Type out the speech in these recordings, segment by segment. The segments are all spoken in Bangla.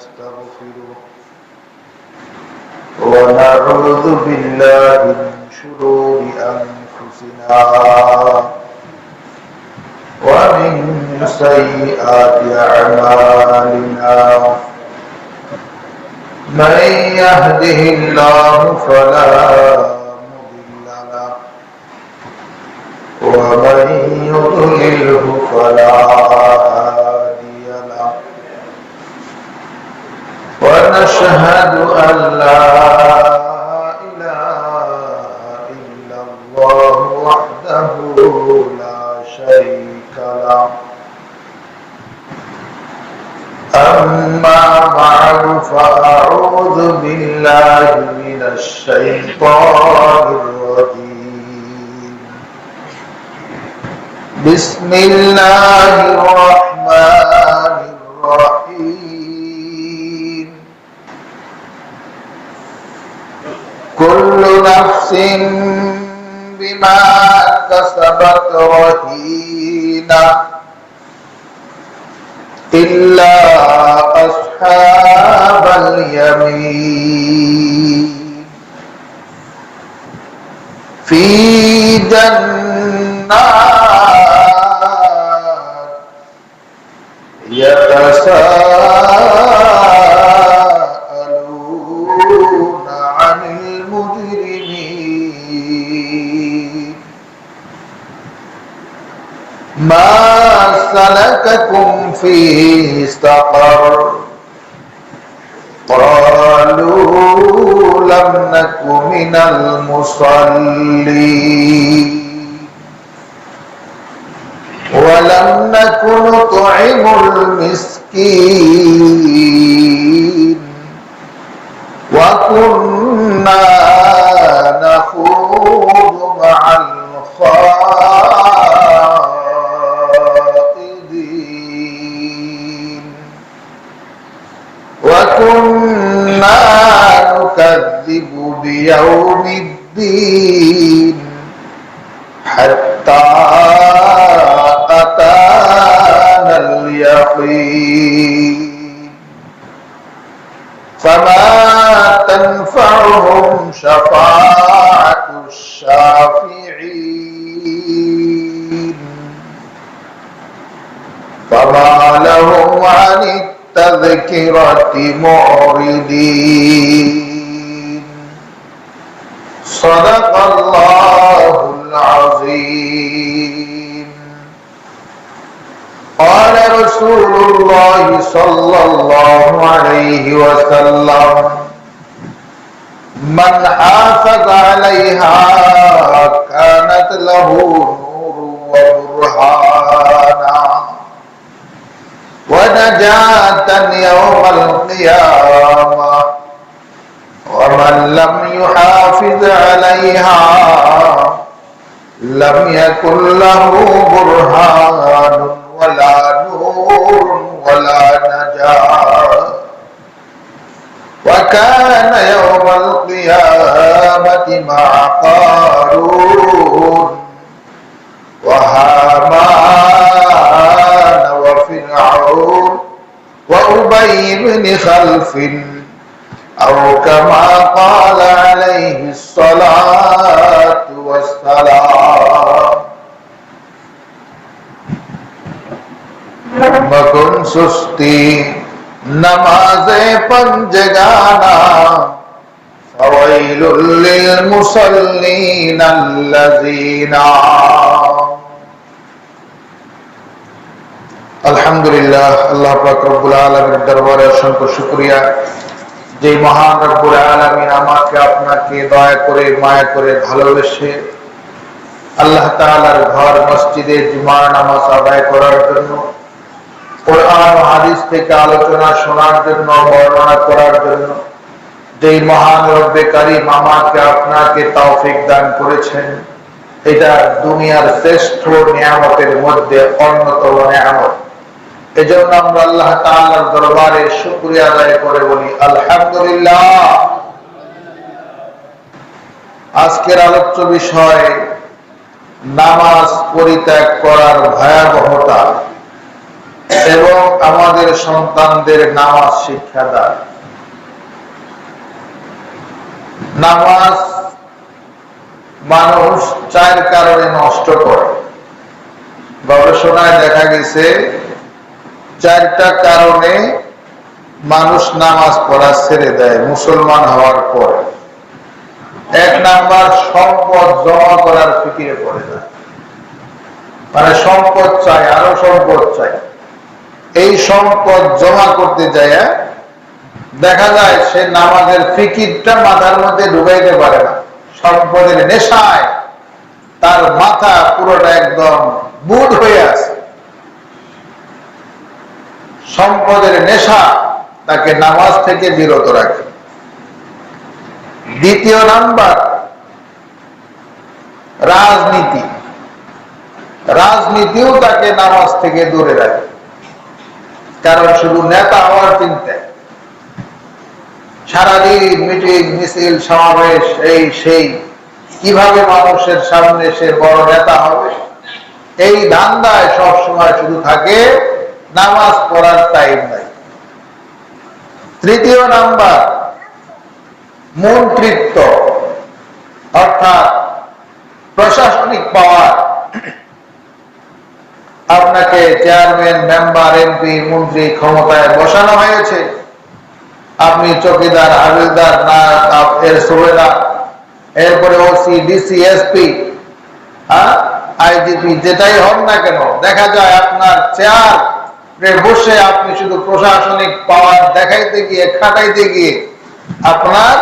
ونستغفره ونعوذ بالله من شرور أنفسنا ومن سيئات أعمالنا من يهده الله فلا مضل له ومن يضلله فلا هادي له ونشهد أن لا إله إلا الله وحده لا شريك له أما بعد فأعوذ بالله من الشيطان الرجيم بسم الله الرحمن الرحيم كل نفس بما كسبت رهينة إلا أصحاب اليمين في جنات يتساءلون عن المجرمين ما سلككم في سقر قالوا لم نك من المصلين ولم نك نطعم المسكين وكنا نخوض مع الخائضين وكنا نكذب بيوم الدين حتى أتانا اليقين فما تنفعهم شفاعة الشافعين فما لهم عن التذكرة معرضين صدق الله العظيم قال رسول الله صلى الله عليه وسلم من حافظ عليها كانت له نور وبرهانا ونجاة يوم القيامة ومن لم يحافظ عليها لم يكن له برهان ولا نور ولا نجاة وكان يوم القيامة مع قارون وهامان وفرعون وأبي بن خلف أو كما قال عليه الصلاة والسلام مکن سستی نماز پنجگانا فویل للمصلین الذین আলহামদুলিল্লাহ আল্লাহ পাক রব্বুল আলামিনের দরবারে অসংখ্য শুকরিয়া যে মহান রব্বুল আলামিন আমাকে আপনাকে দয়া করে মায়া করে ভালোবেসে আল্লাহ তাআলার ঘর মসজিদে জুমার নামাজ আদায় করার জন্য কোরআন ও হাদিস থেকে আলোচনা শোনার জন্য বর্ণনা করার জন্য যেই মহান রব্বে কারীম আমাকে আপনাকে তৌফিক দান করেছেন এটা দুনিয়ার শ্রেষ্ঠ নিয়ামতের মধ্যে অন্যতম নিয়ামত এজন্য আমরা আল্লাহ তাআলার দরবারে শুকরিয়া আদায় করে বলি আলহামদুলিল্লাহ। আজকের আলোচ্য বিষয় নামাজ পরিত্যাগ করার ভয়াবহতা। এবং আমাদের সন্তানদের নামাজ শিক্ষা দান। নামাজ মানুষ 4 কারণে নষ্ট করে। গবেষণায় দেখা গেছে 4টা কারণে মানুষ নামাজ পড়া ছেড়ে দেয় মুসলমান হওয়ার পর। 1 নাম্বার, সম্পদ জমা করার ফিকিরে পড়ে যায়, মানে সম্পদ চাই, আরো সম্পদ চাই। এই সম্পদ জমা করতে যায় দেখা যায় সে নামাজের ফিকিরটা মাথার মধ্যে ঢুকাইতে পারে না। সম্পদের নেশায় তার মাথা পুরোটা একদম বুঁদ হয়ে আছে। সম্পদের নেশা তাকে নামাজ থেকে বিরত রাখে। 2 নাম্বার, রাজনীতি। রাজনীতিও তাকে নামাজ থেকে দূরে রাখে, কারণ শুধু নেতা হওয়ার চিন্তা, সারাদিন মিটিং মিছিল সমাবেশ, এই সেই, কিভাবে মানুষের সামনে সে বড় নেতা হবে, এই ধান্দায় সব সময় শুধু থাকে, নামাজ পড়ার টাইম নাই। 3 নাম্বার, মন্ত্রিত্ব, অর্থাৎ প্রশাসনিক পাওয়ার। আপনাকে চেয়ারম্যান, মেম্বার, এমপি, মন্ত্রী ক্ষমতায় বসানো হয়েছে, আপনি চৌকিদার, হাবিলদার, নায়ক, এর সুবেদার, এরপরে ওসি, ডিসি, এসপি, আইজিপি, যেটাই হন না কেন, দেখা যায় আপনার চেয়ারে বসে আপনি শুধু প্রশাসনিক পাওয়ার দেখাইতে গিয়ে, খাটাইতে গিয়ে আপনার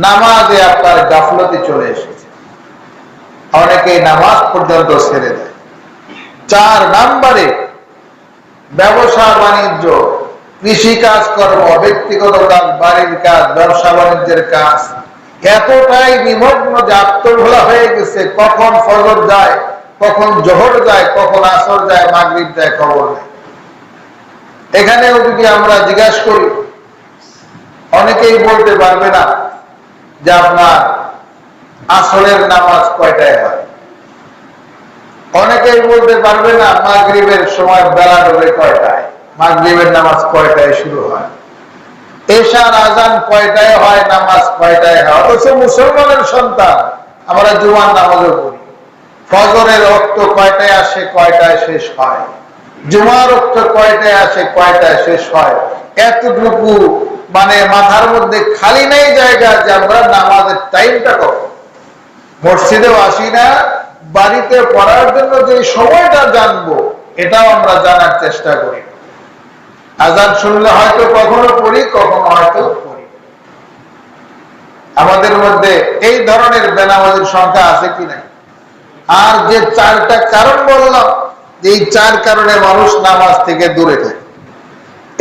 নামাজে আপনার গাফলতি চলে এসেছে। অনেকে নামাজ পর্যন্ত ছেড়ে দেয়। 4 নাম্বারে, ব্যবসা বাণিজ্য, কৃষি কাজ কর্ম, ব্যক্তিগত কাজ, বাড়ির কাজ, ব্যবসা বাণিজ্যের কাজ এতটাই নিমগ্ন যে আত্মভোলা হয়ে গেছে, কখন ফজর যায়, কখন জোহর যায়, কখন আসর যায়, মাগরিব যায়, খবর নেই। এখানেও যদি আমরা জিজ্ঞাসা করি, অনেকেই বলতে পারবে না যে আপনার আসরের নামাজ কয়টায় হয়। অনেকেই বলতে পারবে না মাগরিবের সময় বেলা ডোবে কয়টায়, মাগরিবের নামাজ কয়টায় শুরু হয়, এশার আজান কয়টায় হয়, নামাজ কয়টায় হয়। অথচ মুসলমানের সন্তান আমরা জুমার নামাজও পড়ি, ফজরের ওয়াক্ত কয়টায় আসে, কয়টায় শেষ হয়, জুমার ওয়াক্ত কয়টায় আসে, কয়টায় শেষ হয়, এতটুকু মানে মাথার মধ্যে খালি নেই জায়গা যে আমরা নামাজের টাইমটা কখন। মসজিদেও আসি না, বাড়িতে পড়ার জন্য যে সময়টা জানবো এটাও আমরা জানার চেষ্টা করি। আজান শুনলে হয়তো কখনো পড়ি, কখনো হয়তো পড়ি। আমাদের মধ্যে এই ধরনের বেনামাজির সংখ্যা আছে কি নাই? আর যে 4টা কারণ বললাম, এই 4 কারণে মানুষ নামাজ থেকে দূরে থাকে।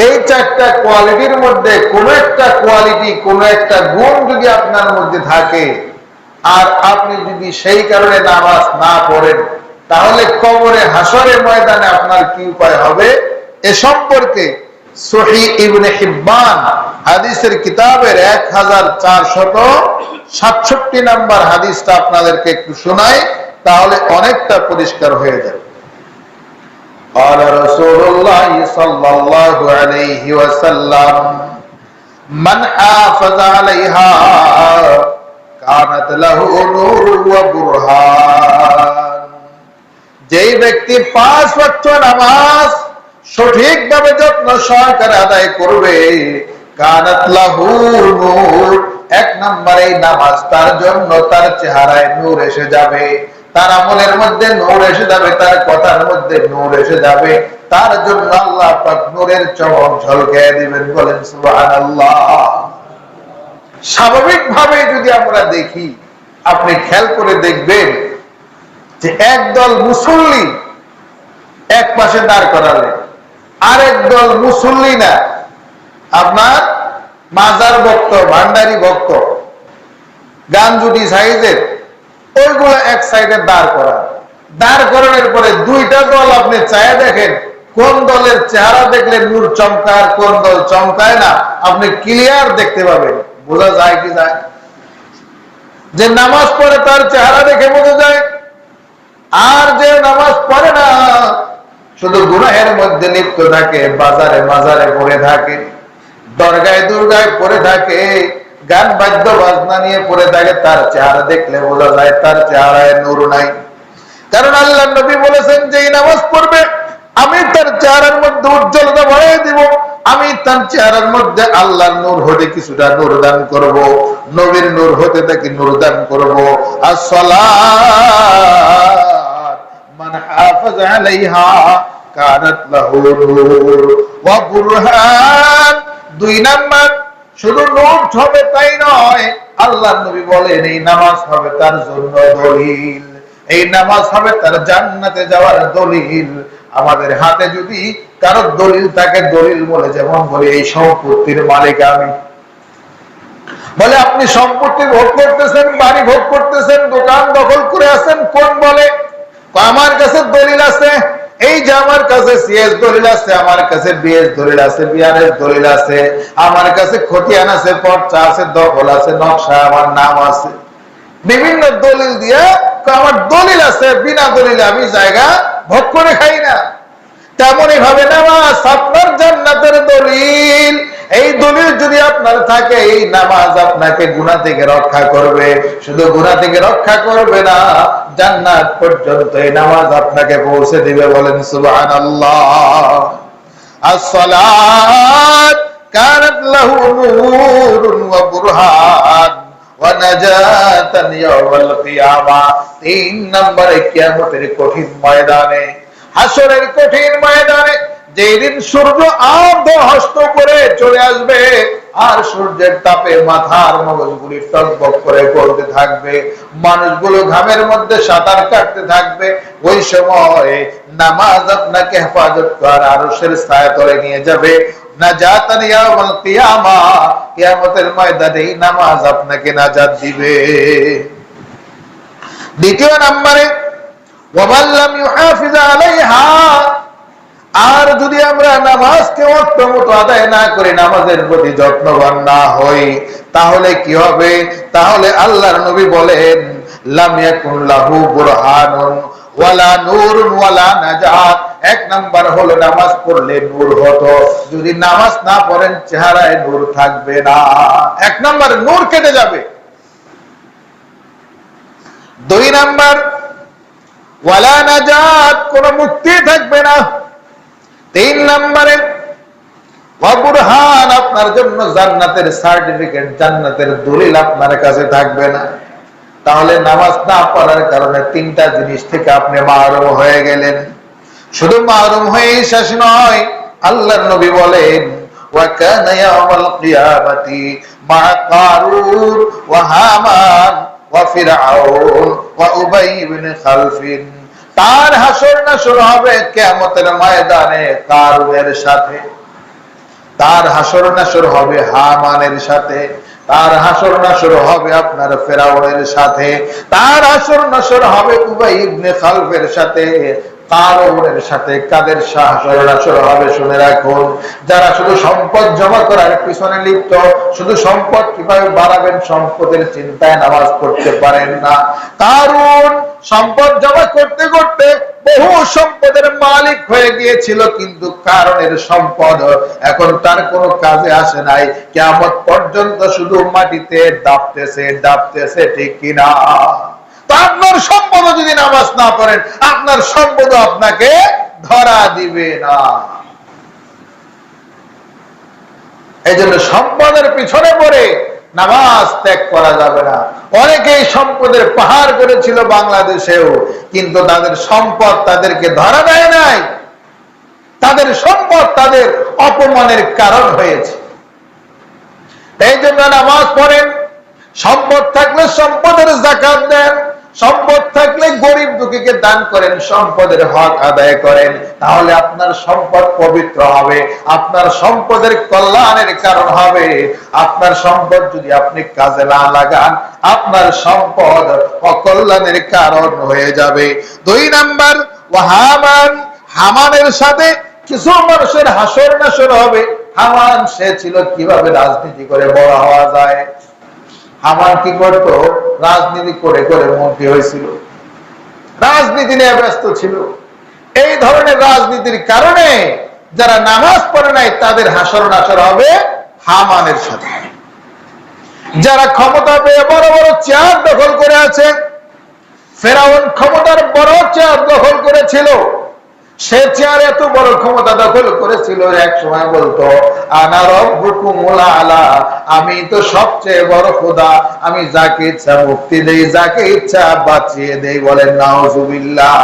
এই 4টা কোয়ালিটির মধ্যে কোনো একটা কোয়ালিটি, কোনো একটা গুণ যদি আপনার মধ্যে থাকে, আর আপনি যদি সেই কারণে নামাজ না পড়েন, তাহলে কবরে, হাসরে ময়দানে আপনার কি উপায় হবে এ সম্পর্কে সহিহ ইবনে হিব্বান হাদিসের কিতাবের 1467 নাম্বার হাদিসটা আপনাদেরকে একটু শোনাই, তাহলে অনেকটা পরিষ্কার হয়ে যাবে। قال رسول الله صلى الله عليه وسلم من حافظ عليها كانت له نور وبرهان। যেই ব্যক্তি 5 ওয়াক্ত নামাজ সঠিকভাবে যত্ন সহকারে আদায় করবে, কানাত লাহু নূর, 1 নম্বরে নামাজ তার জন্য তার চেহারায় নূর এসে যাবে, তার আমলের মধ্যে নূর এসে যাবে, তার কথার মধ্যে নূর এসে যাবে, তার জন্য আল্লাহ পাক নূরের চমক ঝলকায় দিবেন। বলেন সুবহানাল্লাহ। স্বাভাবিকভাবে যদি আমরা দেখি, আপনি খেয়াল করে দেখবেন যে একদল মুসল্লি এক পাশে দাঁড় করালে, আরেক দল মুসল্লি না, আপনার মাজার ভক্ত, ভান্ডারি ভক্ত, গাঞ্জুটি সাইজের, ওইগুলো এক সাইডে দাঁড় করান। দাঁড় করানোর পরে 2টা দল আপনি চায় দেখেন, কোন দলের চেহারা দেখলে নূর চমকায়, কোন দল চমকায় না, আপনি ক্লিয়ার দেখতে পাবেন। বোঝা যায় কি যায়? যে নামাজ পড়ে তার চেহারা দেখে বোঝা যায়, আর যে নামাজ পড়ে না শুধু গুনাহের মধ্যে লিপ্ত থাকে, বাজারে মাজারে পড়ে থাকে, দরগায় দুর্গায় পড়ে থাকে, গান বাদ্য বাজনা নিয়ে পড়ে থাকে। তার চেহারা দেখলে বোঝা যায় তার চেহারায় নূর নাই। কারণ আল্লাহ নবী বলেছেন যে নামাজ পড়বে আমি তার চেহারার মধ্যে উজ্জ্বলতা বাড়িয়ে দিব, আমি তার চেহারার মধ্যে আল্লাহর নূর হতে কিছুটা নূর দান করব, নবীর নূর হতে তাকে নূর দান করব। আসসালাত মান হাফাজ আলাইহা কানাত লাহু নূর ওয়া বুরহান। 2 নাম্বার, শুধু নূর হবে তাই নয়, আল্লাহর নবী বলেন এই নামাজ হবে তার জন্য দলিল, এই নামাজ হবে তার জান্নাতে যাওয়ার দলিল। আমাদের হাতে যদি কারো দলিল থাকে, দলিল বলে যেমন বলে এই সম্পত্তির মালিক আমি, বলে আপনি সম্পত্তি ভোগ করতেছেন, বাড়ি ভোগ করতেছেন, দোকান দখল করে আছেন, কোন বলে আমার কাছে দলিল আছে, এই যে আমার কাছে সিএস দলিল আছে, আমার কাছে বিএস দলিল আছে, বিআরএস দলিল আছে, আমার কাছে খতিয়ান আছে, পর্চা আছে, দখল আছে, নকশা, আমার নাম আছে, বিভিন্ন দলিল দিয়ে আমার দলিল আছে, বিনা দলিলে আমি জায়গা ভোগ করে খাই না। তেমনই ভাবে নামাজ আপনার জান্নাতের দলিল। এই দলিল যদি আপনার থাকে, এই নামাজ আপনাকে গুনাহ থেকে রক্ষা করবে, শুধু গুনাহ থেকে রক্ষা করবে না, জান্নাত পর্যন্ত এই নামাজ আপনাকে পৌঁছে দিবে। বলেন সুবহানাল্লাহ। আসসালাত কানাত লাহু নূরুন ওয়া বুরহান ওয়া নাজাতান ইয়াওমাল কিয়ামা। 3 নম্বরে কিয়ামতের কঠিন ময়দানে, হাসরের কঠিন ময়দানে, যেদিন সূর্য আধা হস্ত করে চলে আসবে আর সূর্যের তাপে মাথার মগজগুলি টকবক করে জ্বলতে থাকবে, মানুষগুলো ঘামের মধ্যে সাঁতার কাটতে থাকবে, ওই সময় নামাজ আপনাকে হেফাজত করে আরশের ছায়াতলে নিয়ে যাবে। নাজাতান ইয়াউমাল কিয়ামা, কিয়ামতের ময়দানে নামাজ আপনাকে নাজাত দিবে। দ্বিতীয় নম্বরে ওয়ামান লাম ইউহাফিজ আলাইহা, আর যদি আমরা নামাজকে ওয়াক্ত মতো আদায় না করি, নামাজের প্রতি যত্নবান না হই, তাহলে কি হবে? তাহলে আল্লাহর নবী বলেন লাম ইয়াকুন লাহু বুরহানুন ওয়ালা নূরুন ওয়ালা নাজাত। 1 নাম্বার হলো নামাজ পড়লে নূর হতো, যদি নামাজ না পড়েন চেহারায় নূর থাকবে না। 1 নাম্বার নূর কেটে যাবে। 2 নাম্বার ওয়ালা নাজাত, কোন মুক্তি থাকবে না। 3 নম্বরে ওয়া বুরহান, আপনার জন্য জান্নাতের সার্টিফিকেট, জান্নাতের দলিল আপনার কাছে থাকবে না। তাহলে নামাজ না পড়ার কারণে 3টা জিনিস থেকে আপনি মাহরুম হয়ে গেলেন। শুধু মাহরুম হয়ে শেষ নয়, আল্লাহর নবী বলেন ওয়া কানা ইয়াউমাল কিয়ামাতি মা কারুন ওয়া হামান ওয়া ফিরআউন ওয়া উবাই ইবনে খালফিন। তার হাসর নাসর হবে কিয়ামতের ময়দানে কারুনের সাথে, তার হাসর নাসর হবে হামানের সাথে, তার হাসর নাসর হবে আপনার ফেরাউনের সাথে, তার হাসর নাসর হবে উবাই ইবনে খালফের সাথে, কারুনের সাথে। কাদের হাসর নাসর হবে শুনে রাখুন, যারা শুধু সম্পদ জমা করার পিছনে লিপ্ত, শুধু সম্পদ কিভাবে বাড়াবেন সম্পদের চিন্তায় নামাজ পড়তে পারেন না। কারুন সম্পদ জমা করতে করতে বহু সম্পদের মালিক হয়ে গিয়েছিল, কিন্তু কারণের সম্পদ এখন তার কোনো কাজে আসে নাই, কিয়ামত পর্যন্ত শুধু মাটিতে দাপতেছে দাপতেছে, ঠিক কিনা? তো আপনার সম্পদ যদি নামাজ না পড়েন, আপনার সম্পদ আপনাকে ধরা দিবে না। এই জন্য সম্পদের পিছনে পড়ে নামাজ ত্যাগ করা যাবে না। অনেকেই সম্পদের পাহাড় করেছিল বাংলাদেশেও, কিন্তু তাদের সম্পদ তাদেরকে ধরা দেয় নাই, তাদের সম্পদ তাদের অপমানের কারণ হয়েছে। এই জন্য নামাজ পড়েন, সম্পদ থাকলে সম্পদের যাকাত দেন, সম্পদ থাকলে গরিব দুঃখীকে দান করেন, সম্পদের হক আদায় করেন, তাহলে আপনার সম্পদ পবিত্র হবে, আপনার সম্পদের কল্যাণের কারণ হবে। আপনার সম্পদ যদি আপনি কাজে না লাগান, আপনার সম্পদ অকল্যাণের কারণ হয়ে যাবে। 2 নাম্বার হামান, হামানের সাথে কিছু মানুষের হাসর নাসর হবে। হামান সে ছিল কিভাবে রাজনীতি করে বড় হওয়া যায়। হামান কি করতো? রাজনীতি করে করে মন্ত্রী হয়েছিল, রাজনীতি নিয়ে ব্যস্ত ছিল। এই ধরনের রাজনীতির কারণে যারা নামাজ পড়ে নাই তাদের হাসর নাসর হবে হামানের সাথে। যারা ক্ষমতা পেয়ে বড় বড় চেয়ার দখল করে আছে, ফেরাউন ক্ষমতার বড় চেয়ার দখল করেছিল, সে চেয়ার এত বড় ক্ষমতা দখল করেছিল এক সময় বলতো আনা রব্বুকুমুল আলা, আমি তো সবচেয়ে বড় খোদা, আমি যাকে ইচ্ছা মুক্তি দেই, যাকে ইচ্ছা বাঁচিয়ে দেই। বলেন নাউজুবিল্লাহ।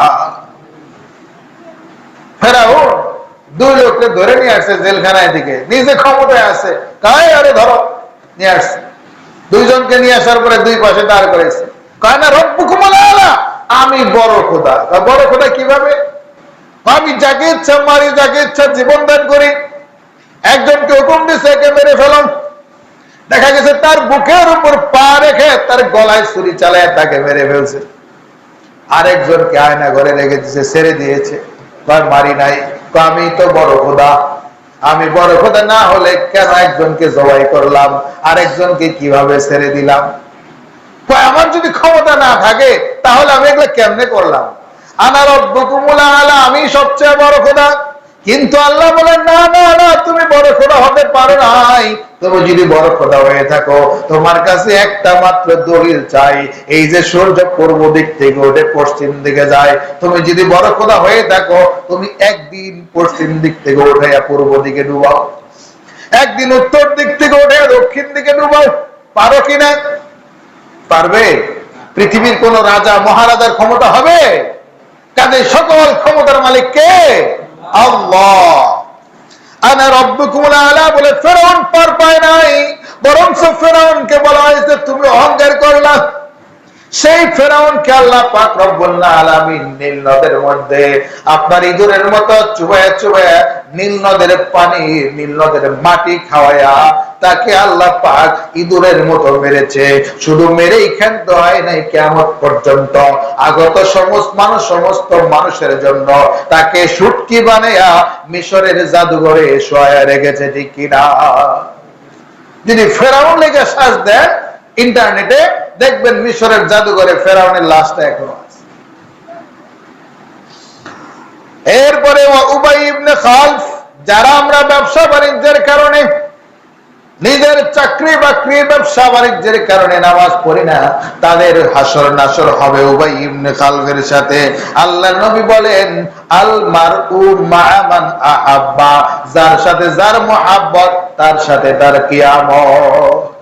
ফেরাউন দুই লোককে ধরে নিয়ে আসছে জেলখানায় দিকে, নিজে ক্ষমতায় আছে, কাই আরে ধরো নিয়ে আসছে। দুইজনকে নিয়ে আসার পরে দুই পাশে দাঁড় করেছে, কয় না রব্বুকুমুল আলা, আমি বড় খোদা। বড় খোদা কিভাবে? আমি যাকে ইচ্ছা মারি, যাকে ইচ্ছা জীবন দান করি। একজনকে হুকুম দিছে একে মেরে ফেলাম, দেখা গেছে তার বুকের উপর পা রেখে তার গলায় ছুরি চালায় তাকে মেরে ফেলছে। আরেকজনকে আয়না ঘরে রেখে দিছে, ছেড়ে দিয়েছে, মারি নাই। আমি তো বড় খোদা, আমি বড় খোদা না হলে কেন একজনকে জবাই করলাম, আরেকজনকে কিভাবে ছেড়ে দিলাম? আমার যদি ক্ষমতা না থাকে তাহলে আমি এগুলো কেমনে করলাম? আনা রব্বুকুমুল আলা, আমি সবচেয়ে বড় খোদা। কিন্তু আল্লাহ বলেন না না না, তুমি বড় খোদা হতে পারো নাই। তুমি যদি বড় খোদা হয়ে থাকো, তোমার কাছে একটা মাত্র দলিল চাই, এই যে সূর্য পূর্ব দিক থেকে ওঠে পশ্চিম দিকে যায়, তুমি যদি বড় খোদা হয়ে থাকো, তুমি একদিন পশ্চিম দিক থেকে উঠে পূর্ব দিকে ডুবাও, একদিন উত্তর দিক থেকে উঠে দক্ষিণ দিকে ডুবাও। পারো কিনা? পারবে? পৃথিবীর কোন রাজা মহারাজার ক্ষমতা হবে? কাজে সকল ক্ষমতার মালিক কে? আল্লাহ। আনা রব্বুকুমুল আলা বলে ফেরাউন পার পায় নাই, বরং ফেরাউনকে বলা হয়েছে তুমি অহংকার করলা। সেই ফেরাউনকে আল্লাহ পাক রব্বুল আলামিন নীল নদের মধ্যে আপনার ইঁদুরের মতো চুবায়া চুবায়া নীল নদের পানি, নীল নদের মাটি খাওয়ায়া তাকে আল্লাহ পাক ইঁদুরের মতো মেরেছে। শুধু মেরেই ক্ষান্ত হয় নাই, কিয়ামত পর্যন্ত আগত সমস্ত মানুষের জন্য তাকে শুটকি বানায়া মিশরের জাদুঘরে শোয়া রেখেছে, ঠিক কিনা? যদি ফেরাউন লেগে সাজ দেন ইন্টারনেটে দেখবেন মিশরের জাদুঘরে ফেরাউনের লাশটা এখনো আছে। এরপরে উবাই ইবনে খালফ, যারা আমরা ব্যবসা বাণিজ্যের কারণে, নিজের চাকরি বাকরি ব্যবসা বাণিজ্যের কারণে নামাজ পড়ি না, তাদের হাসর নাসর হবে উবাই ইবনে খালফের সাথে। আল্লাহর নবী বলেন আল মারউ মা মান আহাব্বা, যার সাথে যার মুহাব্বত তার সাথে তার কিয়ামত।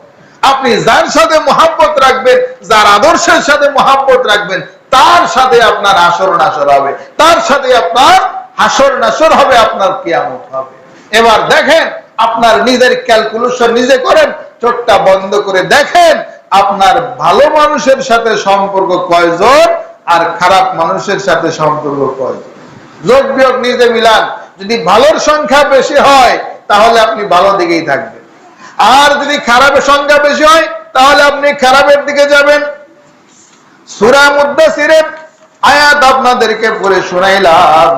আপনি যার সাথে মুহাব্বত রাখবেন, যার আদর্শের সাথে মুহাব্বত রাখবেন, তার সাথে আপনার হাসর নাসর হবে, তার সাথে আপনার হাসর নাসর হবে, আপনার কিয়ামত হবে। এবার দেখেন, আপনার নিজের ক্যালকুলেশন নিজে করেন, চোখটা বন্ধ করে দেখেন আপনার ভালো মানুষের সাথে সম্পর্ক কয়জন আর খারাপ মানুষের সাথে সম্পর্ক কয়জন। যোগ বিয়োগ নিজে মিলান, যদি ভালোর সংখ্যা বেশি হয় তাহলে আপনি ভালো দিকেই থাকবেন, আর যদি খারাপের সংখ্যা বেশি হয় তাহলে আপনি খারাপের দিকে যাবেন। সূরা মুদ্দাসিরের আয়াত আপনাদেরকে পড়ে শোনাইলাম।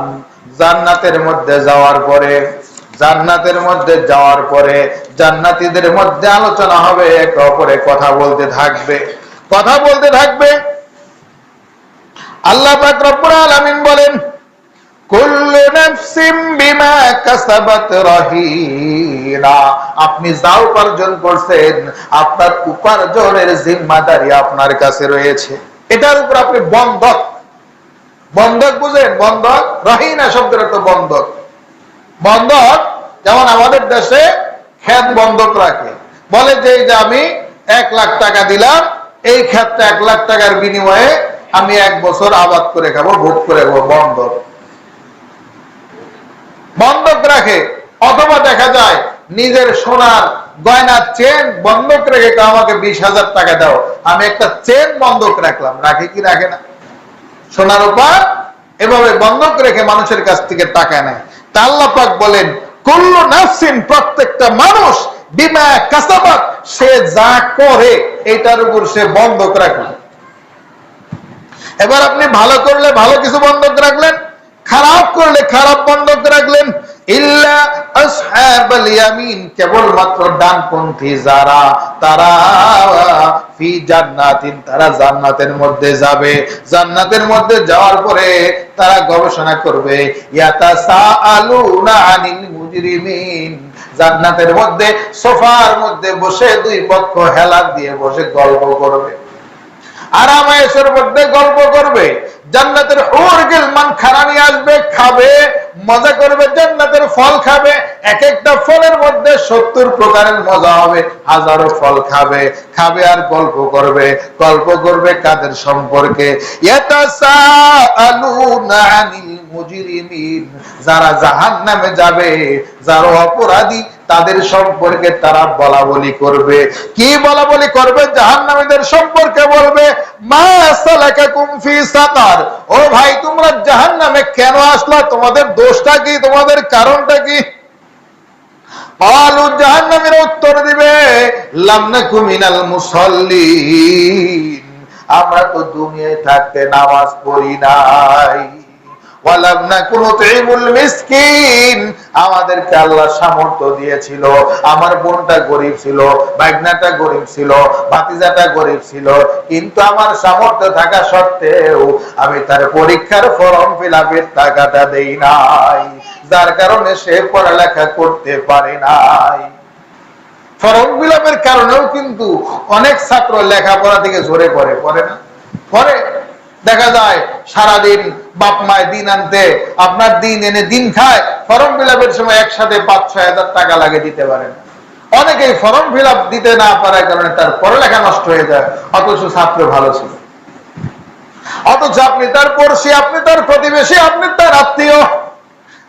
জান্নাতের মধ্যে যাওয়ার পরে জান্নাতীদের মধ্যে আলোচনা হবে, একে অপরে কথা বলতে থাকবে। আল্লাহ পাক রব্বুল আলামিন বলেন কুল্লু নাফসিন বিমা কাসাবাত রাহিনা, আপনি যা উপার্জন করছেন আপনার উপার্জনের জিম্মাদারি আপনার কাছে রয়েছে, এটার উপর আপনি বন্ধক বুঝেন? বন্ধক, রাহিনা শব্দের অর্থ বন্ধক। বন্ধক যেমন আমাদের দেশে ক্ষেত বন্ধক রাখে, বলে যে আমি 1 লাখ টাকা দিলাম, এই ক্ষেতটা 1 লাখ টাকার বিনিময়ে আমি 1 বছর আবাদ করে খাবো, ভোগ করে খাবো। বন্ধক রাখে। অথবা দেখা যায় নিজের সোনার গয়নার চেন বন্ধক রেখে আমাকে 20,000 টাকা দাও, আমি একটা চেন বন্ধক রাখলাম। রাখে কি রাখে না? সোনার উপর এভাবে বন্ধক রেখে মানুষের কাছ থেকে টাকা নেয়। তা আল্লাহ পাক বলেন কুল্লু নাফসিন, প্রত্যেকটা মানুষ বিমা কাসাবাত, সে যা করে এটার উপর সে বন্ধক রাখে। এবার আপনি ভালো করলে ভালো কিছু বন্ধক রাখলেন, খারাপ করলে খারাপ বন্ধক রাখলেন। ইল্লা আসহাবাল ইয়ামিন, কেবলমাত্র ডানপন্থী যারা, তারা ফি জান্নাতিন, তারা জান্নাতের মধ্যে যাবে। জান্নাতের মধ্যে যাওয়ার পরে তারা গবেষণা করবে, ইয়াতাসাআলুনা আনিল মুজরিমিন, জান্নাতের মধ্যে সোফার মধ্যে বসে দুই পক্ষ হেলা দিয়ে বসে গল্প করবে, আরামায়েশের মধ্যে গল্প করবে। জান্নাতের হুর গিলমান খানা নিয়ে আসবে, খাবে, মজা করবে, জান্নাতের ফল খাবে। এক একটা ফলের মধ্যে 70 প্রকারের মজা হবে, হাজারো ফল খাবে, খাবে আর গল্প করবে। গল্প করবে কাদের সম্পর্কে? ইয়াতাসাআলুনা আনিল মুজরিমিন, যারা জাহান্নামে যাবে, যারা অপরাধী, তাদের সম্পর্কে তারা বলা বলি করবে। কি বলা বলি করবে? জাহান্নামীদের সম্পর্কে বলবে, মা সালাকাকুম ফি সাকার, ও ভাই তোমরা জাহান্নামে কেন আসলা? তোমাদের দোষটা কি? তোমাদের কারণটা কি? ক্বালু, জাহান্নামীরা উত্তর দিবে, লাম নাকু মিনাল মুসাল্লিন, আমরা তো দুনিয়ায় থাকতে নামাজ পড়ি নাই। ওয়ালাম নাকু নুতঈমুল মিসকিন, আমাদেরকে আল্লাহ সামর্থ্য দিয়েছিল, আমার বোনটা গরিব ছিল, ভাগনাটা গরিব ছিল, ভাতিজাটা গরিব ছিল, কিন্তু আমার সামর্থ্য থাকা সত্ত্বেও আমি তার পরীক্ষার ফর্ম ফিলআপের টাকাটা দেই নাই, যার কারণে সে পড়ালেখা করতে পারে নাই। ফর্ম ফিলআপের কারণেও কিন্তু অনেক ছাত্র লেখাপড়া থেকে ঝরে পড়ে, পড়ে না? পড়ে। দেখা যায় সারাদিন বাপ মায় দিন আনতে, আপনার দিন এনে দিন খায়, ফর্ম ফিলআপের সময় একসাথে 5-6 হাজার টাকা লাগে, দিতে পারেন। অনেকেই ফর্ম ফিলআপ দিতে না পারার কারণে তার পড়ালেখা নষ্ট হয়ে যায়, অথচ ছাত্র ভালো ছিল। অথচ আপনি তার পড়শি, আপনি তার প্রতিবেশী, আপনি তার আত্মীয়,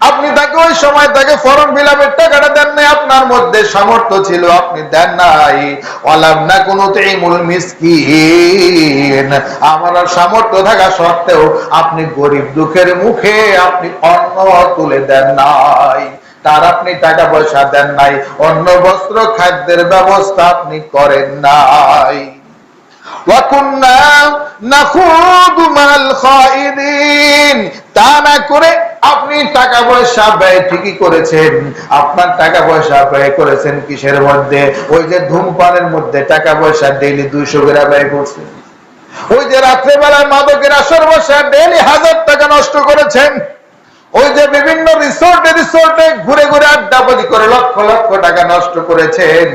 আপনি তাকে ওই সময় তাকে ফর্ম ফিলআপের টাকাটা দেন নাই, আপনার মধ্যে সামর্থ্য ছিল, আপনি দেন নাই। ওয়ালাম নাকু নুতঈমুল মিসকিন, আমার সামর্থ্য থাকা সত্ত্বেও আপনি গরিব দুঃখের মুখে আপনি অন্ন তুলে দেন নাই, তার আপনি টাকা পয়সা দেন নাই, অন্ন বস্ত্র খাদ্যের ব্যবস্থা আপনি করেন নাই। ওয়া কুন্না নাখুদু মাল খাইদিন, তা না করে আপনি টাকা পয়সা ব্যয় ঠিকই করেছেন। আপনার টাকা পয়সা ব্যয় করেছেন কিসের মধ্যে? ওই যে ধূমপানের মধ্যে টাকা পয়সা ডেইলি 200 করে ব্যয় করছেন। ওই যে রাত্রেবেলায় মাদকের আসর বসে ডেইলি 1000 টাকা নষ্ট করেছেন। ওই যে বিভিন্ন রিসোর্টে ঘুরে ঘুরে আড্ডাবাজি করে লক্ষ লক্ষ টাকা নষ্ট করেছেন।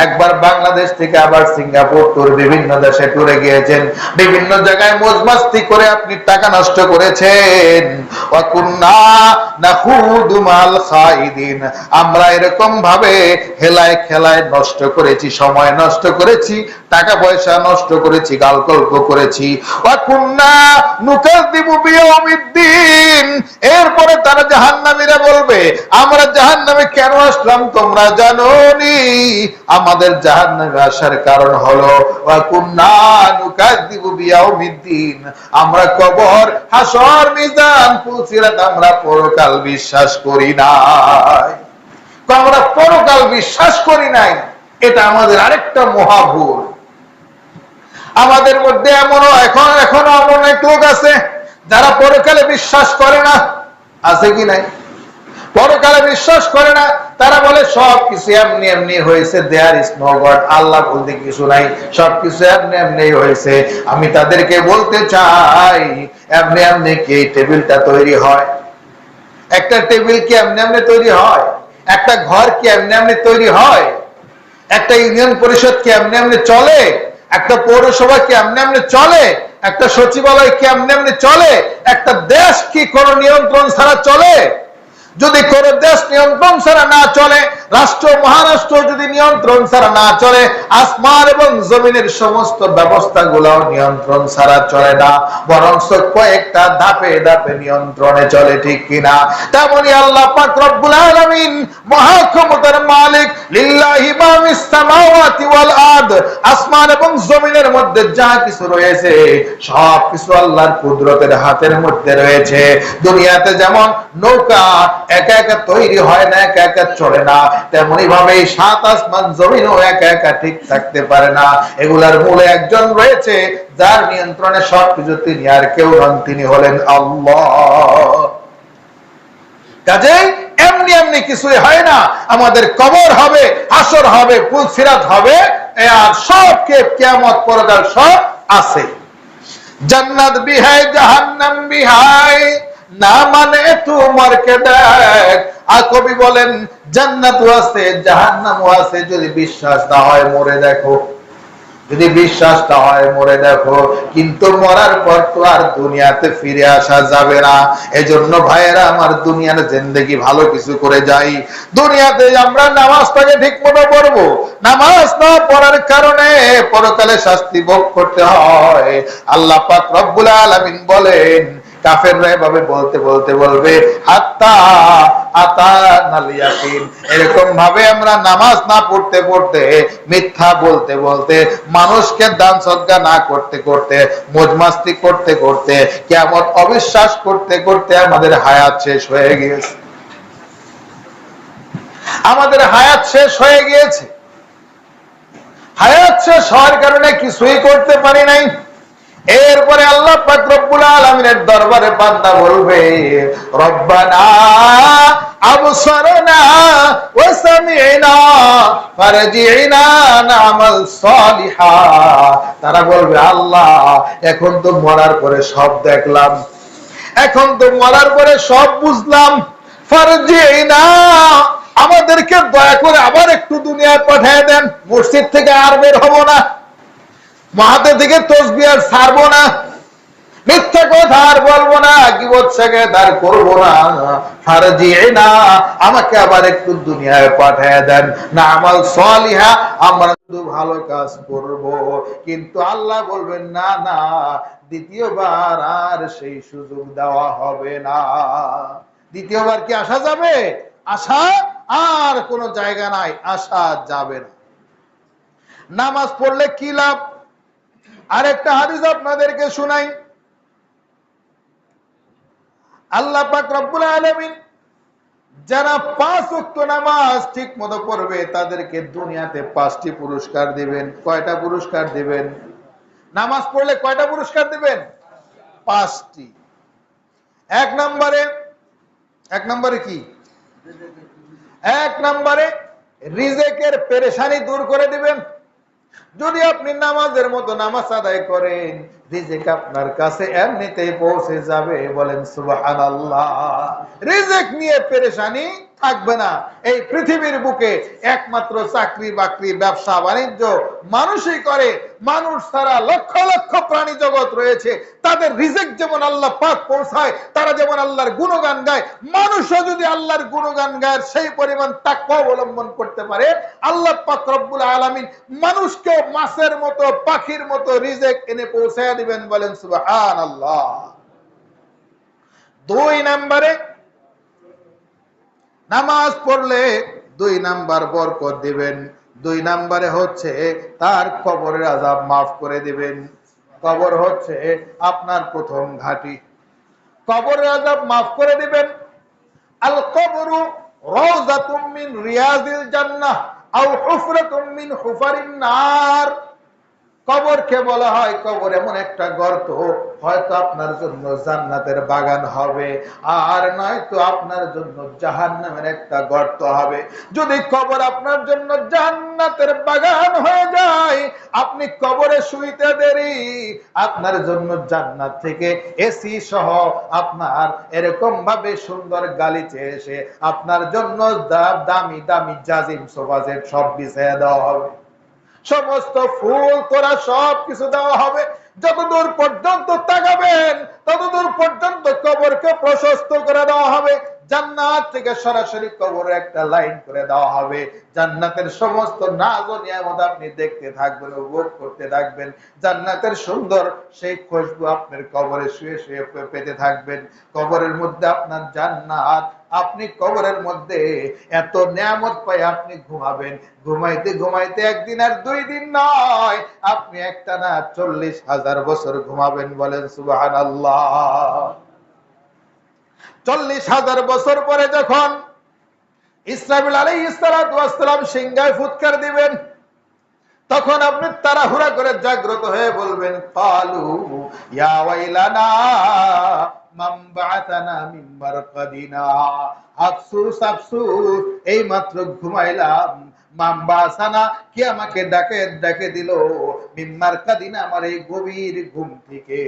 একবার বাংলাদেশ থেকে আবার সিঙ্গাপুর ট্যুর, বিভিন্ন দেশে ট্যুরে গিয়েছেন, বিভিন্ন জায়গায় মজমাস্তি করে আপনি টাকা নষ্ট করেছেন। ওয়া কুন্না নাখুদু মাল খাইদিন, আমরা এরকম ভাবে হেলায় খেলায় নষ্ট করেছি, সময় নষ্ট করেছি, টাকা পয়সা নষ্ট করেছি, গালগল্প করেছি। ওয়া কুন্না নুকাযযিবু বিয়াউমিদ্দিন, এরপর তারা জাহান্নামীরা বলবে, আমরা জাহান্নামে কেন আসলাম তোমরা জানোনি? আমাদের জাহান্নামে আসার কারণ হলো ওয়া কুন্না নুকাযযিবু বিয়াউমিদ্দিন, আমরা কবর, হাসর, মিজান, ফুলসিরাত, আমরা পরকাল বিশ্বাস করি নাই। আমরা পরকাল বিশ্বাস করি নাই, এটা আমাদের আরেকটা মহা ভুল। আমাদের মধ্যে এমনও এখনো অনেক লোক আছে যারা পরকালে বিশ্বাস করে না। আছে কি নাই? পরকালে বিশ্বাস করে না। তারা বলে সবকিছু এমনি এমনি হয়েছে, দেয়ার ইজ নো গড, আল্লাহ বলতে কিছু নাই, সবকিছু এমনি এমনি হয়েছে। আমি তাদেরকে বলতে চাই, এমনি এমনি কি এই টেবিলটা তৈরি হয়? একটা টেবিল কি এমনি এমনি তৈরি হয়? একটা ঘর কি এমনি এমনি তৈরি হয়? একটা ইউনিয়ন পরিষদ কি এমনি এমনি চলে? একটা পৌরসভা কি এমনি এমনি চলে? একটা সচিবালয় কি এমনি এমনি চলে? একটা দেশ কি কোনো নিয়ন্ত্রণ ছাড়া চলে? যদি কোন দেশ নিয়ন্ত্রণ ছাড়া না চলে, রাষ্ট্র মহারাষ্ট্র যদি নিয়ন্ত্রণ ছাড়া না চলে, আসমান এবং জমিনের সমস্ত ব্যবস্থাগুলো নিয়ন্ত্রণ ছাড়া চলে না, বরং কয়েকটা ধাপে ধাপে নিয়ন্ত্রণে চলে, ঠিক কিনা? তেমনি আল্লাহ পাক রব্বুল আলামিন মহা ক্ষমতার মালিক, লিল্লাহি মা ফিস সামাওয়াতি ওয়াল আরদ, আসমান এবং জমিনের মধ্যে যা কিছু রয়েছে সব কিছু আল্লাহর কুদরতের হাতের মধ্যে রয়েছে। দুনিয়াতে যেমন নৌকা একা একা তৈরি হয় না, একা একা চলে না, তেমনি ভাবে সাত আসমান জমিনও একা একা ঠিক থাকতে পারে না। এগুলার মূলে একজন রয়েছে যার নিয়ন্ত্রণে সবকিছু, তিনি আর কেউ নন, তিনি হলেন আল্লাহ। কাজেই এমনি এমনি কিছুই হয় না। আমাদের কবর হবে, হাসর হবে, পুলসিরাত হবে, আর সব কিয়ামত পরকাল সব আছে। জান্নাত भी है জাহান্নাম भी है, না মানে তোমারকে দেখ। আর কবি বলেন জান্নাতও আছে জাহান্নামও আছে, যদি বিশ্বাস না হয় মরে দেখো, যদি বিশ্বাসটা হয় মরে দেখো। কিন্তু মরার পর তো আর দুনিয়াতে ফিরে আসা যাবে না। এজন্য ভাইয়েরা আমার, দুনিয়ার জিন্দেগি ভালো কিছু করে যাই। দুনিয়াতে আমরা নামাজটাকে ঠিক মতো পড়বো, নামাজ না পড়ার কারণে পরকালে শাস্তি ভোগ করতে হয়। আল্লাহ পাক রব্বুল আলামিন বলেন, কাফেররা এভাবে বলতে বলতে বলবে হাত্তা আতানাল ইয়াকিন, এরকম ভাবে আমরা নামাজ না পড়তে পড়তে, মিথ্যা বলতে বলতে, মানুষকে দান সদকা না করতে করতে, মজমাস্তি করতে করতে, কিয়ামত অবিশ্বাস করতে করতে আমাদের হায়াত শেষ হয়ে গিয়েছে। আমাদের হায়াত শেষ হয়ে গিয়েছে। হায়াত শেষ হওয়ার কারণে কিছুই করতে পারি নাই। এরপরে আল্লাহ পাক রব্বুল আলামিনের দরবারে বান্দা বলবে রব্বানা আবসারনা ওয়া সামি'না ফারজি'না না'মাল সালিহা। তারা বলবে আল্লাহ, এখন তো মরার পরে সব দেখলাম, এখন তো মরার পরে সব বুঝলাম, ফারজি'না, আমাদেরকে দয়া করে আবার একটু দুনিয়ায় পাঠিয়ে দেন। মসজিদ থেকে আর বের হব না, মাহাতে থেকে তসবিহ আর ছাড়বো না, মিথ্যা কথা আর বলবো না, গীবত শিকায়ত আর করবো না। ফারজি'না, আমাকে আবার একটু দুনিয়ায় পাঠিয়ে দেন। না'মাল সালিহা, আমরা শুধু ভালো কাজ করব। কিন্তু আল্লাহ বলবেন না না, দ্বিতীয়বার আর সেই সুযোগ দেওয়া হবে না। দ্বিতীয়বার কি আসা যাবে? আসা আর কোনো জায়গা নাই, আসা যাবে না। নামাজ পড়লে কি লাভ? আরেকটা হাদিস আপনাদেরকে শুনাই। আল্লাহ পাক রব্বুল আলামিন যারা 5 ওয়াক্ত নামাজ ঠিক মতো পড়বে তাদেরকে দুনিয়াতে 5টি পুরস্কার দিবেন। কয়টা পুরস্কার দিবেন? নামাজ পড়লে কয়টা পুরস্কার দিবেন? 5টি। এক নম্বরে কি? এক নম্বরে রিজেকের পেরেশানি দূর করে দিবেন। যদি আপনি নামাজের মতো নামাজ আদায় করেন, রিজিক আপনার কাছে এমনিতেই পৌঁছে যাবে। বলেন সুবহানাল্লাহ। রিজিক নিয়ে পেরেশানি থাকবে না। এই পৃথিবীর বুকে একমাত্র চাকরি বাকরি ব্যবসা বাণিজ্য মানুষই করে। মানুষ ছাড়া লক্ষ লক্ষ প্রাণী জগৎ রয়েছে, তাদের রিজিক যেমন আল্লাহ পাক পৌঁছায়, তারা যেমন আল্লাহর গুণগান গায়, মানুষও যদি আল্লাহর গুণগান গায় সেই পরিমাণ তাকওয়া অবলম্বন করতে পারে, আল্লাহ পাক রব্বুল আলামিন মানুষকে মাছের মতো পাখির মতো রিজিক এনে পৌঁছায় দিবেন। বলেন সুবহানাল্লাহ। 2 নম্বরে নামাজ পড়লে 2 নাম্বার বরকত দিবেন। 2 নম্বরে হচ্ছে তার কবরের আযাব মাফ করে দিবেন। কবর হচ্ছে আপনার প্রথম ঘাঁটি, কবরের আযাব মাফ করে দিবেন। আল কবরু রাউযাতুম মিন রিয়াজিল জান্নাহ আও হুফরাতুম মিন হুফারিন নার। কবরকে বলা হয়, কবর এমন একটা গর্ত, হয়তো আপনার জন্য জান্নাতের বাগান হবে, আর নয়তো আপনার জন্য জাহান্নামের একটা গর্ত হবে। যদি কবর আপনার জন্য জান্নাতের বাগান হয়ে যায়, আপনি কবরে শুইতে দেরি, আপনার জন্য জান্নাত থেকে এসি সহ আপনার এরকম ভাবে সুন্দর গালিচে এসে আপনার জন্য দামি দামি জাজিম সোফা সেট সব বিছিয়ে দেওয়া হবে, সমস্ত ফুল তোরা সব কিছু দেওয়া হবে। যতদূর পর্যন্ত তাকাবেন ততদূর পর্যন্ত কবরকে প্রশস্ত করে দেওয়া হবে। জান্নাত থেকে সরাসরি কবরে একটা লাইন করে দেওয়া হবে। জান্নাতের সমস্ত নাজ ও নিয়ামত আপনি দেখতে থাকবেন, উপভোগ করতে থাকবেন। জান্নাতের সুন্দর সেই খুশবু আপনার কবরে শুয়ে শুয়ে পেতে থাকবেন। কবরের মধ্যে আপনার জান্নাত, আপনি কবরের মধ্যে এত নিয়ামত পাই আপনি ঘুমাবেন। ঘুমাইতে ঘুমাইতে একদিন আর 2 দিন নয়, আপনি একটানা 40,000 বছর ঘুমাবেন। বলেন সুবহানাল্লাহ। 40,000 বছর পরে যখন ইসরাফিল আলাইহিস সালাতু ওয়াস সালাম সিংহায় ফুৎকার দিবেন, তখন আপনি তাড়াহুড়া করে জাগ্রত হয়ে বলবেন, কালু ইয়া ওয়াইলানা মান বাআতানা মিন মারকাদিনা, আফসোস আফসোস, এই মাত্র ঘুমাইলাম, মান বাআসানা, কে আমাকে ডাকে দিল, মিন মারকাদিনা, আমার এই গভীর ঘুম থেকে।